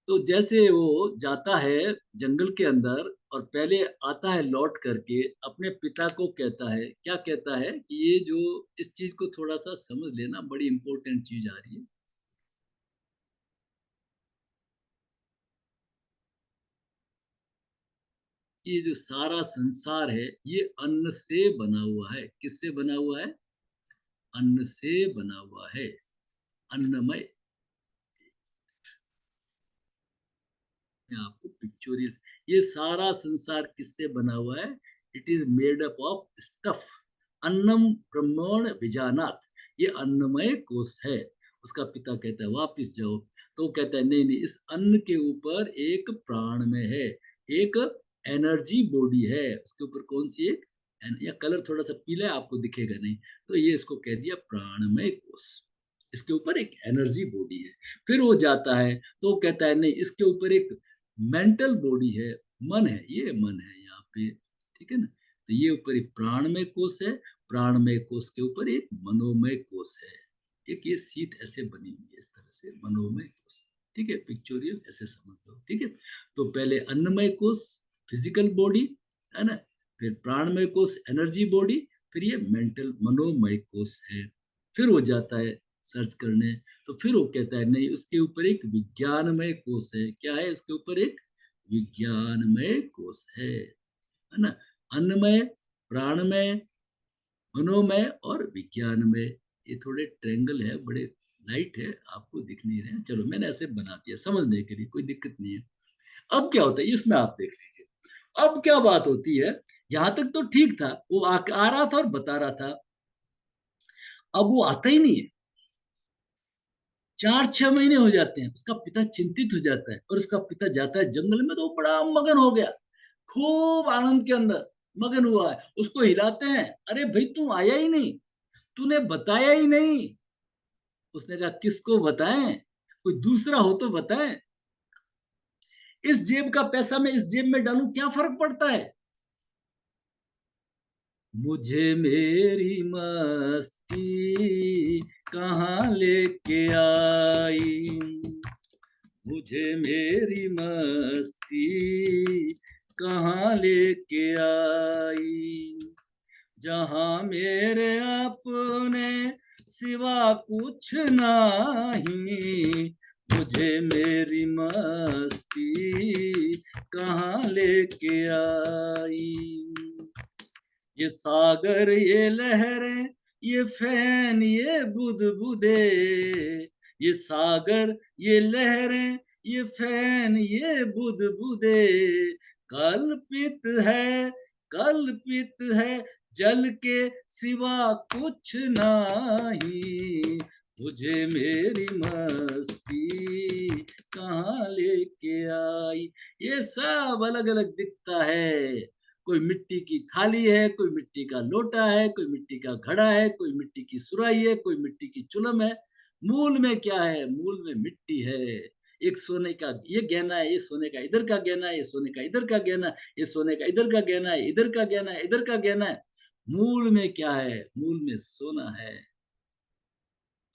तो जैसे वो जाता है जंगल के अंदर और पहले आता है लौट करके, अपने पिता को कहता है, क्या कहता है कि ये जो, इस चीज को थोड़ा सा समझ लेना, बड़ी इंपॉर्टेंट चीज आ रही है। कि ये जो सारा संसार है ये अन्न से बना हुआ है। किससे बना हुआ है? अन्न से बना हुआ है, अन्नमय। मैं आपको पिक्चोरियल, ये सारा संसार किससे बना हुआ है? It is made up of stuff. अन्नम ब्रह्मण विजानात, ये अन्नमय कोश है। उसका पिता कहता है वापिस जाओ, तो वो कहता है नहीं नहीं, इस अन्न के ऊपर एक प्राण में है, एक एनर्जी बॉडी है। उसके ऊपर कौन सी एक, या कलर थोड़ा सा पीला है, आपको दिखेगा नहीं, तो ये इसको कह दिया प्राणमय कोश। इसके ऊपर एक एनर्जी बॉडी है। फिर वो जाता है तो वो कहता है नहीं, इसके ऊपर एक मेंटल बॉडी है, मन है, ये मन है यहाँ पे। ठीक है ना? तो ये ऊपर एक प्राणमय कोश है, प्राणमय कोश के ऊपर एक मनोमय कोश है। एक ये सीट ऐसे बनी हुई है, इस तरह से मनोमय कोश। ठीक है, पिक्चोरियल ऐसे समझ लो। ठीक है, तो पहले अन्नमय कोश, फिजिकल बॉडी, है ना, फिर प्राणमय कोश, एनर्जी बॉडी, फिर ये मेंटल मनोमय कोश है। फिर हो जाता है सर्च करने, तो फिर वो कहता है नहीं, उसके ऊपर एक विज्ञानमय कोश है। क्या है? उसके ऊपर एक विज्ञानमय कोश है ना। अन्नमय, प्राणमय, मनोमय और विज्ञानमय। ये थोड़े ट्रेंगल है, बड़े लाइट है, आपको दिख नहीं रहे हैं। चलो मैंने ऐसे बना दिया समझने के लिए, कोई दिक्कत नहीं है। अब क्या होता है इसमें, आप देख लीजिए। अब क्या बात होती है, यहां तक तो ठीक था, वो आ रहा था और बता रहा था। अब वो आता ही नहीं है। 4-6 महीने हो जाते हैं, उसका पिता चिंतित हो जाता है और उसका पिता जाता है जंगल में, तो वो बड़ा मगन हो गया, खूब आनंद के अंदर मगन हुआ है। उसको हिलाते हैं, अरे भाई तू आया ही नहीं, तूने बताया ही नहीं। उसने कहा किसको बताएं, कोई दूसरा हो तो बताएं। इस जेब का पैसा मैं इस जेब में डालूं, क्या फर्क पड़ता है? मुझे मेरी मस्ती कहाँ लेके आई, मुझे मेरी मस्ती कहाँ लेके आई, जहाँ मेरे अपने सिवा कुछ नहीं, मुझे मेरी मस्ती कहाँ लेके आई। ये सागर, ये लहरें, ये फैन, ये बुदबुदे, ये सागर, ये लहरें, ये फैन ये बुदबुदे कल्पित है, कल्पित है, जल के सिवा कुछ नहीं, मुझे मेरी मस्ती कहाँ लेके आई। ये सब अलग अलग दिखता है, कोई मिट्टी की थाली है, कोई मिट्टी का लोटा है, कोई मिट्टी का घड़ा है, कोई मिट्टी की सुराही है, कोई मिट्टी की चुलम है। मूल में क्या है? मूल में मिट्टी है। एक सोने का ये गहना है, ये सोने का इधर का गहना है, ये सोने का इधर का गहना है, ये सोने का इधर का गहना है, इधर का गहना है, इधर का गहना है। मूल में क्या है? मूल में सोना है।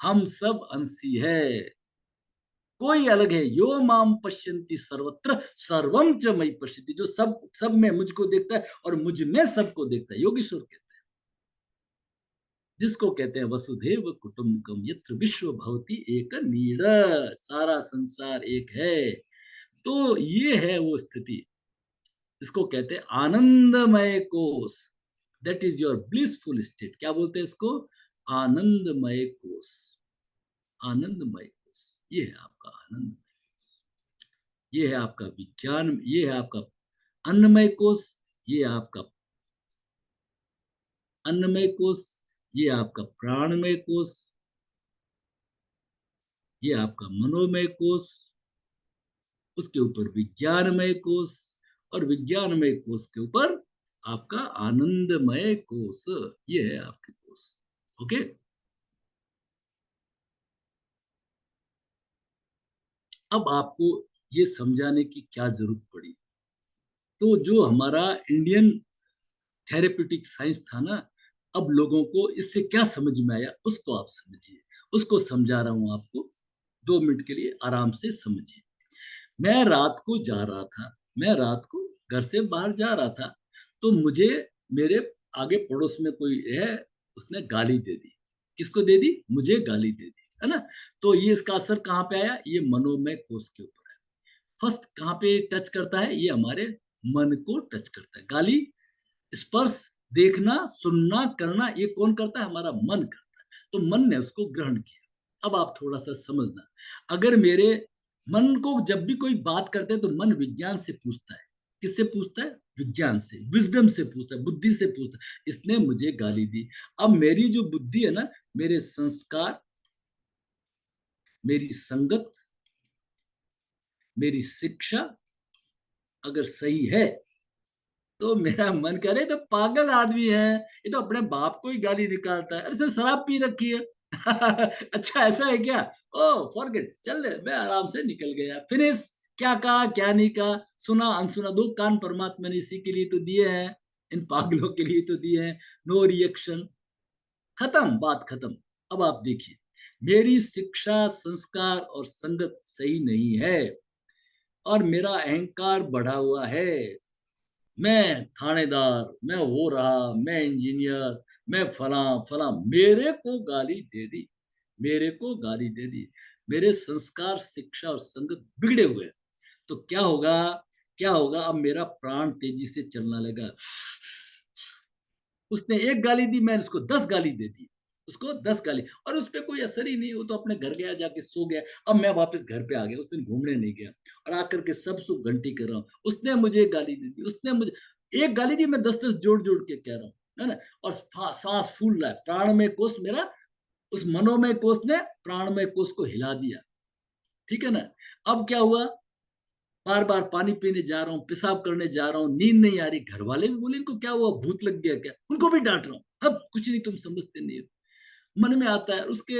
हम सब अंशी है, कोई अलग है। यो माम पश्यन्ति सर्वत्र सर्वम च मयि पश्यति, जो सब सब में मुझको देखता है और मुझ में सबको देखता है। योगेश्वर कहते हैं, जिसको कहते हैं वसुधैव कुटुंबकम यत्र विश्व भवति एक नीड, सारा संसार एक है। तो ये है वो स्थिति, इसको कहते हैं आनंदमय कोश। That is your blissful state. क्या बोलते हैं इसको? आनंदमय कोश। आनंदमय कोश, ये है आपका आनंदमय कोश। ये है आपका विज्ञान, ये है आपका अन्नमय कोश, ये है आपका अन्नमय कोश, ये आपका प्राणमय कोश, ये आपका मनोमय कोश, उसके ऊपर विज्ञानमय कोश, और विज्ञानमय कोश के ऊपर आपका आनंदमय कोश। ये है आपके कोश। ओके। अब आपको ये समझाने की क्या जरूरत पड़ी? तो जो हमारा इंडियन थेरेप्यूटिक साइंस था ना, अब लोगों को इससे क्या समझ में आया उसको आप समझिए। उसको समझा रहा हूं आपको, 2 मिनट के लिए आराम से समझिए। मैं रात को जा रहा था, मैं रात को घर से बाहर जा रहा था, तो मुझे मेरे आगे पड़ोस में कोई है, उसने गाली दे दी। किसको दे दी? मुझे गाली दे दी, है ना। तो ये इसका असर कहाँ पे आया? ये मनोमय कोष के ऊपर है। फर्स्ट कहाँ पे टच करता है? ये हमारे मन को टच करता है। गाली, स्पर्श, देखना, सुनना, करना, ये कौन करता है? हमारा मन करता है। तो मन ने उसको ग्रहण किया। अब आप थोड़ा सा समझना, अगर मेरे मन को जब भी कोई बात करते हैं तो मन विज्ञान से पूछता है। किससे पूछता है? विज्ञान से, विजडम से पूछता है, बुद्धि से पूछता है। इसने मुझे गाली दी। अब मेरी जो बुद्धि है ना, मेरे संस्कार, मेरी संगत, मेरी शिक्षा अगर सही है, तो मेरा मन करे तो पागल आदमी है, ये तो अपने बाप को ही गाली निकालता है, अरे सर शराब पी रखी है। अच्छा ऐसा है क्या? ओ फॉरगेट, चल दे, मैं आराम से निकल गया, फिनिश। क्या कहा क्या नहीं कहा, सुना अनसुना, 2 कान परमात्मा ने इसी के लिए तो दिए हैं, इन पागलों के लिए तो दिए हैं। नो रिएक्शन, खत्म, बात खत्म। अब आप देखिए, मेरी शिक्षा, संस्कार और संगत सही नहीं है, और मेरा अहंकार बढ़ा हुआ है। मैं थानेदार, मैं हो रहा, मैं इंजीनियर, मैं फला फला, मेरे को गाली दे दी, मेरे को गाली दे दी। मेरे संस्कार, शिक्षा और संगत बिगड़े हुए हैं। तो क्या होगा? क्या होगा? अब मेरा प्राण तेजी से चलने लगा। उसने एक गाली दी, मैंने उसको 10 गाली दे दी, उसको 10 गाली, और उस पर कोई असर ही नहीं। वो तो अपने घर गया, जाके सो गया। अब मैं वापस घर पे आ गया, उस दिन घूमने नहीं गया, और आकर के सब सुख घंटी कर रहा हूँ। उसने मुझे गाली दे दी, उसने मुझे एक गाली दी, मैं 10-10 जोड़ जोड़ के कह रहा हूँ, है ना। और सांस फूल रहा है, प्राणमय कोष मेरा, उस मनोमय कोष ने प्राणमय कोष को हिला दिया। ठीक है ना। अब क्या हुआ? बार बार पानी पीने जा रहा हूँ, पेशाब करने जा रहा हूँ, नींद नहीं आ रही। घर वाले भी बोले इनको क्या हुआ, भूत लग गया क्या? उनको भी डांट रहा हूँ, अब कुछ नहीं, तुम समझते नहीं हो। मन में आता है उसके,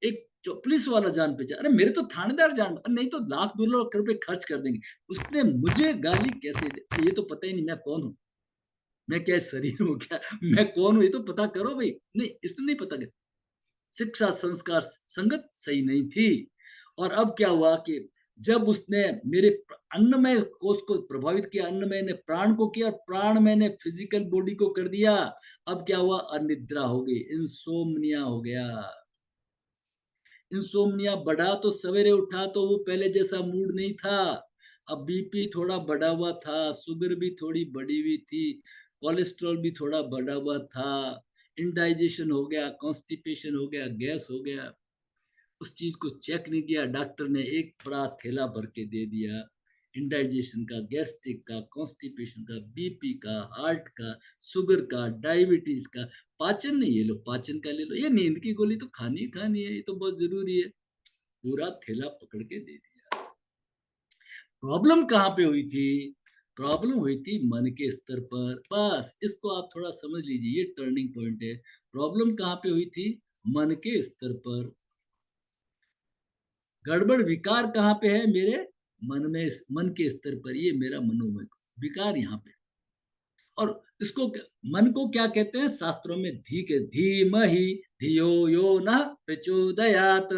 एक जो पुलिस वाला जान पहचान, अरे मेरे तो थानेदार जान, नहीं तो लाख 2 लाख रुपए खर्च कर देंगे। उसने मुझे गाली कैसे दे? ये तो पता ही नहीं मैं कौन हूँ, मैं क्या शरीर हूँ क्या, मैं कौन हूँ, ये तो पता करो भाई। नहीं, इसने नहीं पता। शिक्षा, संस्कार, संगत सही नहीं थी। और अब क्या हुआ कि जब उसने मेरे अन्नमय कोष को प्रभावित किया, अन्नमय ने प्राण को किया, प्राणमय ने फिजिकल बॉडी को कर दिया। अब क्या हुआ? अनिद्रा हो गई, इंसोम्निया हो गया। इंसोम्निया बढ़ा तो सवेरे उठा तो वो पहले जैसा मूड नहीं था। अब बीपी थोड़ा बढ़ा हुआ था, शुगर भी थोड़ी बढ़ी हुई थी, कोलेस्ट्रॉल भी थोड़ा बढ़ा हुआ था, इंडाइजेशन हो गया, कॉन्स्टिपेशन हो गया, गैस हो गया। उस चीज को चेक नहीं किया, डॉक्टर ने एक बड़ा थैला भर के दे दिया, इंडाइजेशन का, गैस्ट्रिक का, कॉन्स्टिपेशन का, बीपी का, हार्ट का, शुगर का, डायबिटीज का। पाचन नहीं, ये लो पाचन का ले लो, ये नींद की गोली तो खानी ही खानी है, ये तो बहुत जरूरी है। पूरा थैला पकड़ के दे दिया। प्रॉब्लम कहाँ पे हुई थी? प्रॉब्लम हुई थी मन के स्तर पर। बस इसको आप थोड़ा समझ लीजिए, ये टर्निंग पॉइंट है। प्रॉब्लम कहाँ पे हुई थी? मन के स्तर पर। गड़बड़ विकार कहाँ पे है? मेरे मन में, मन के स्तर पर। ये मेरा मनोमय विकार यहाँ पे। और इसको मन को क्या कहते हैं शास्त्रों में? धी के धीमहि धियो यो न प्रचोदयात।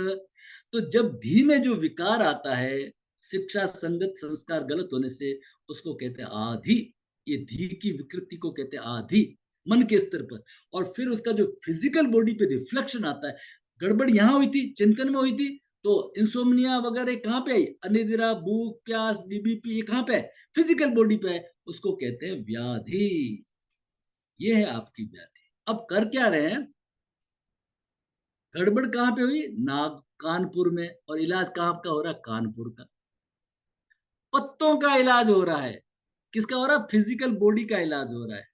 तो जब धी में जो विकार आता है, शिक्षा संगत संस्कार गलत होने से, उसको कहते हैं आधि। ये धी की विकृति को कहते हैं आधि, मन के स्तर पर। और फिर उसका जो फिजिकल बॉडी पे रिफ्लेक्शन आता है। गड़बड़ यहाँ हुई थी, चिंतन में हुई थी, तो इंसोम्निया वगैरह कहाँ पे आई? अनिद्रा, भूख प्यास, बीबीपी, ये कहाँ पे है? फिजिकल बॉडी पे है। उसको कहते हैं व्याधि। ये है आपकी व्याधि। अब कर क्या रहे हैं? गड़बड़ कहाँ पे हुई? नाग कानपुर में। और इलाज कहाँ का हो रहा है? कानपुर का। पत्तों का इलाज हो रहा है। किसका हो रहा है? फिजिकल बॉडी का इलाज हो रहा है।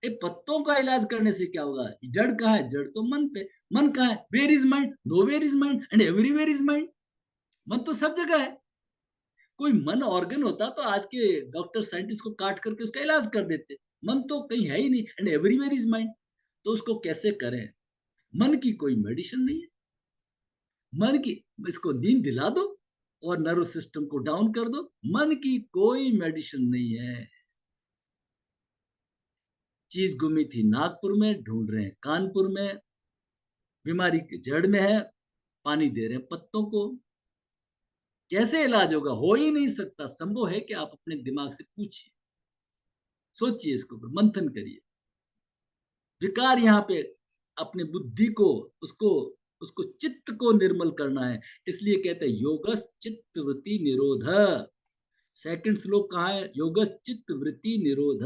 ये पत्तों का इलाज करने से क्या होगा? जड़ कहाँ है? जड़ तो मन पे। मन कहाँ है? Where is mind? Nowhere is mind and everywhere is mind. मन तो सब जगह है। कोई मन ऑर्गन होता तो आज के डॉक्टर साइंटिस्ट को काट करके उसका इलाज कर देते। मन तो कहीं है ही नहीं, एंड एवरीवेयर इज माइंड। तो उसको कैसे करें? मन की कोई मेडिसिन नहीं है। मन की, इसको नींद दिला दो और नर्वस सिस्टम को डाउन कर दो। मन की कोई मेडिसिन नहीं है। चीज गुमी थी नागपुर में, ढूंढ रहे हैं कानपुर में। बीमारी की जड़ में है, पानी दे रहे हैं पत्तों को। कैसे इलाज होगा? हो ही नहीं सकता। संभव है कि आप अपने दिमाग से पूछिए, सोचिए, इसको मंथन करिए। विकार यहाँ पे अपने बुद्धि को, उसको उसको चित्त को निर्मल करना है। इसलिए कहते हैं योगस चित्त वृत्ति निरोध। सेकंड श्लोक कहाँ है? योगस चित्त वृत्ति निरोध।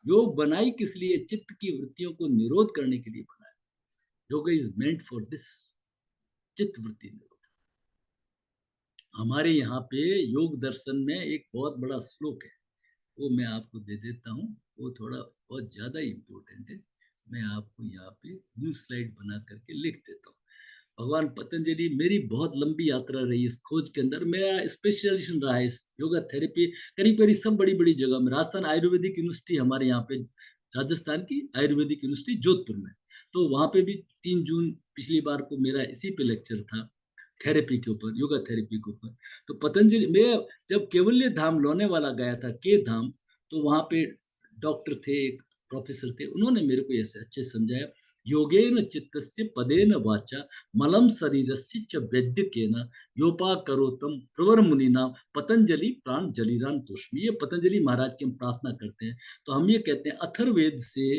योग बनाई किस लिए? चित्त की वृत्तियों को निरोध करने के लिए बनाया। योग इज मेंट फॉर दिस, चित्त वृत्ति निरोध। हमारे यहाँ पे योग दर्शन में एक बहुत बड़ा श्लोक है, वो मैं आपको दे देता हूँ। वो थोड़ा बहुत ज्यादा इंपॉर्टेंट है। मैं आपको यहाँ पे न्यू स्लाइड बना करके लिख देता हूँ। भगवान पतंजलि, मेरी बहुत लंबी यात्रा रही इस खोज के अंदर। मेरा स्पेशलाइजेशन रहा है इस योगा थेरेपी। करीब करीब सब बड़ी बड़ी जगह में। राजस्थान आयुर्वेदिक यूनिवर्सिटी हमारे यहाँ पे, राजस्थान की आयुर्वेदिक यूनिवर्सिटी जोधपुर में, तो वहाँ पे भी 3 जून पिछली बार को मेरा इसी पे लेक्चर था, थेरेपी के ऊपर, योगा थेरेपी के ऊपर। तो पतंजलि मैं जब केवल्य धाम लोने वाला गया था, के धाम, तो वहाँ पे डॉक्टर थे, एक प्रोफेसर थे, उन्होंने मेरे को ऐसे अच्छे समझाया। योगेन चित्तस्य पदेन वाचा मलम शरीरस्य च वैद्यकेन योपाकरोतम प्रवर मुनिना पतंजलि प्राण जलिरान तुष्मि। ये पतंजलि महाराज की हम प्रार्थना करते हैं। तो हम ये कहते हैं अथर्ववेद से,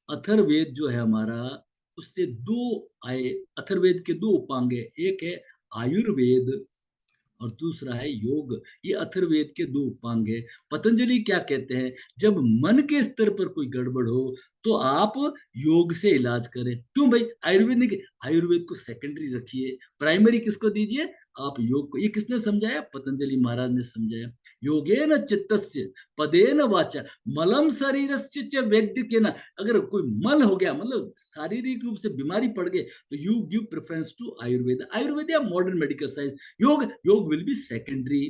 अथर्ववेद जो है हमारा, उससे दो आए। अथर्ववेद के दो उपांग है, एक है आयुर्वेद और दूसरा है योग। ये अथर्ववेद के दो उपांग है। पतंजलि क्या कहते हैं? जब मन के स्तर पर कोई गड़बड़ हो तो आप योग से इलाज करें। क्यों भाई? आयुर्वेदिक, आयुर्वेद को सेकेंडरी रखिए, प्राइमरी किसको दीजिए? आप योग को। ये किसने समझाया? पतंजलि महाराज ने समझाया। योगेन चित्तस्य पदेन वाचा मलम शरीरस्य च वैद्यकेन। अगर कोई मल हो गया, मतलब शारीरिक रूप से बीमारी पड़ गई, तो you give preference to Ayurveda. Ayurveda या मॉडर्न मेडिकल साइंस। योग, योग विल बी सेकेंडरी।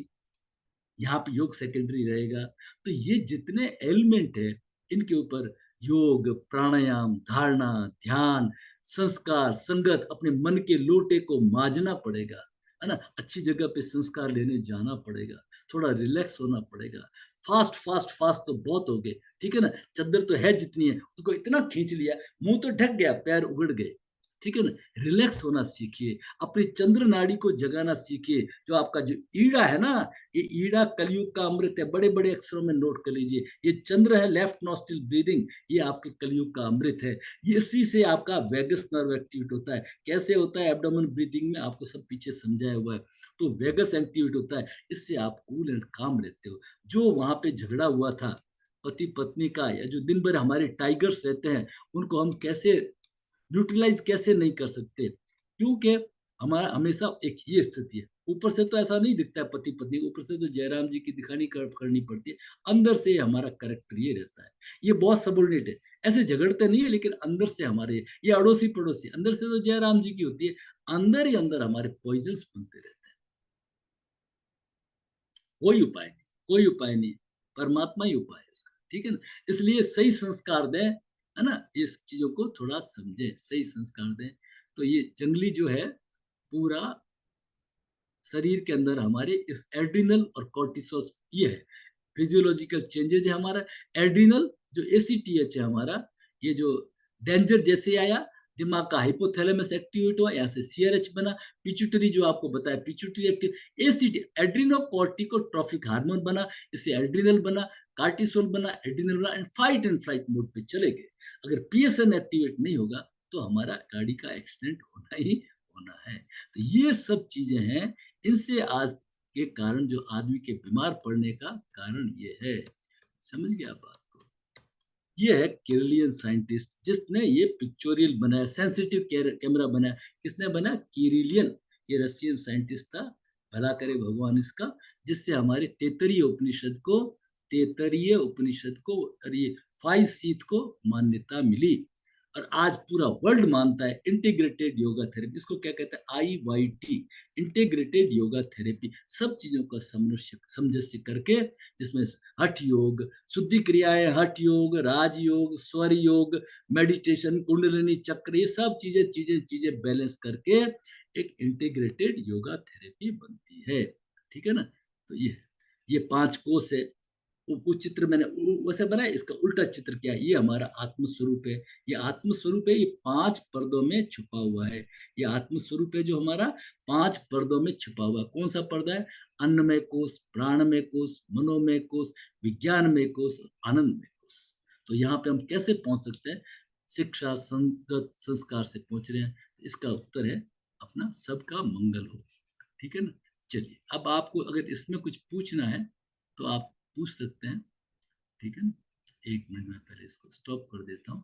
यहाँ पे योग सेकेंडरी रहेगा। तो ये जितने एलिमेंट है, इनके ऊपर योग, प्राणायाम, धारणा, ध्यान, संस्कार, संगत, अपने मन के लोटे को माजना पड़ेगा, है ना। अच्छी जगह पे संस्कार लेने जाना पड़ेगा, थोड़ा रिलैक्स होना पड़ेगा। फास्ट फास्ट फास्ट तो बहुत हो गए, ठीक है ना। चद्दर तो है जितनी है, उसको इतना खींच लिया, मुंह तो ढक गया, पैर उगड़ गए, ठीक है ना। रिलैक्स होना सीखिए, अपनी चंद्र नाड़ी को जगाना सीखिए। जो आपका जो ईड़ा है ना, ये ईड़ा कलयुग का अमृत है। बड़े बड़े अक्षरों में नोट कर लीजिए। ये चंद्र है, लेफ्ट नॉस्ट्रिल ब्रीदिंग, ये आपके कलयुग का अमृत है। ये इसी से आपका वेगस नर्व एक्टिवेट होता है। कैसे होता है? एब्डोमेन ब्रीदिंग में आपको सब पीछे समझाया हुआ है। तो वेगस एक्टिवेट होता है, इससे आप कूल एंड काम रहते हो। जो वहां पे झगड़ा हुआ था पति पत्नी का, या जो दिन भर हमारे टाइगर्स रहते हैं, उनको हम कैसे न्यूट्रलाइज कैसे नहीं कर सकते? क्योंकि हमारा हमेशा एक ये स्थिति है। ऊपर से तो ऐसा नहीं दिखता है पति पत्नी, ऊपर से तो जयराम जी की दिखानी करनी पड़ती है। अंदर से हमारा कैरेक्टर ये रहता है। ये बहुत सबोर्डिनेट है। ऐसे झगड़ते नहीं है, लेकिन अंदर से हमारे ये अड़ोसी पड़ोसी अंदर से तो जयराम जी की होती है, अंदर ही अंदर हमारे पॉइजन्स बनते रहते हैं। कोई उपाय नहीं, कोई उपाय नहीं, परमात्मा ही उपाय है उसका, ठीक है ना? इसलिए सही संस्कार दें, है ना? इस चीज़ों को थोड़ा समझें, सही संस्कार दें, तो ये जंगली जो है, पूरा शरीर के अंदर हमारे इस एड्रिनल और कोर्टिसोल, ये है फिजियोलॉजिकल चेंजेज है हमारा। एड्रिनल जो एसीटीएच है हमारा, ये जो डेंजर जैसे आया, दिमाग का हाइपोथैलेमस एक्टिवेट हुआ, यहाँ से सीआरएच बना, पिट्यूटरी जो आपको बताया पिट्यूटरी एक्टिव, एसीटी एड्रिनो कॉर्टिकोट्रोफिक हार्मोन बना, इससे एड्रिनल बना, कार्टिसोल बना, एड्रिनल बना, एंड फ्लाइट मोड पे चले गए। अगर पीएसएन एक्टिवेट नहीं होगा तो हमारा गाड़ी का एक्सीडेंट होना ही होना है। तो ये सब चीजें हैं, इनसे आज के कारण जो आदमी के बीमार पड़ने का कारण ये है। समझ गया बात को? ये है केरलियन साइंटिस्ट जिसने ये पिक्चोरियल बनाया, सेंसिटिव कैमरा बनाया। किसने बनाया? केरलियन, ये रशियन साइंटिस्ट था, भला करे भगवान इसका, जिससे हमारे तैतरीय उपनिषद को और ये 5 शीत को मान्यता मिली। और आज पूरा वर्ल्ड मानता है इंटीग्रेटेड योगा थेरेपी, इसको क्या कहते हैं? IYT, इंटीग्रेटेड योगा थेरेपी, सब चीजों का सामंजस्य करके, जिसमें हठ योग, शुद्धि क्रियाएं, हठ योग, राजयोग, स्वर योग, मेडिटेशन, कुंडलिनी चक्र, ये सब चीजें चीजें चीजें बैलेंस करके एक इंटीग्रेटेड योगा थेरेपी बनती है। ठीक है ना? तो ये 5 कोष है। वो चित्र मैंने वैसे बनाया, इसका उल्टा चित्र क्या है? ये हमारा आत्म स्वरूप है। ये आत्म स्वरूप है, ये 5 पर्दों में छुपा हुआ है। ये आत्म स्वरूप है जो हमारा 5 पर्दों में छुपा हुआ है। कौन सा पर्दा है? अन्नमय कोश, प्राणमय कोश, मनोमय कोश, विज्ञानमय कोश, आनंदमय कोश। तो यहाँ पे हम कैसे पहुंच सकते हैं? शिक्षा, संगत, संस्कार से पहुंच रहे हैं। तो इसका उत्तर है अपना सबका मंगल हो। ठीक है ना? चलिए, अब आपको अगर इसमें कुछ पूछना है तो आप पूछ सकते हैं। ठीक है ना? 1 मिनट में पहले इसको स्टॉप कर देता हूँ।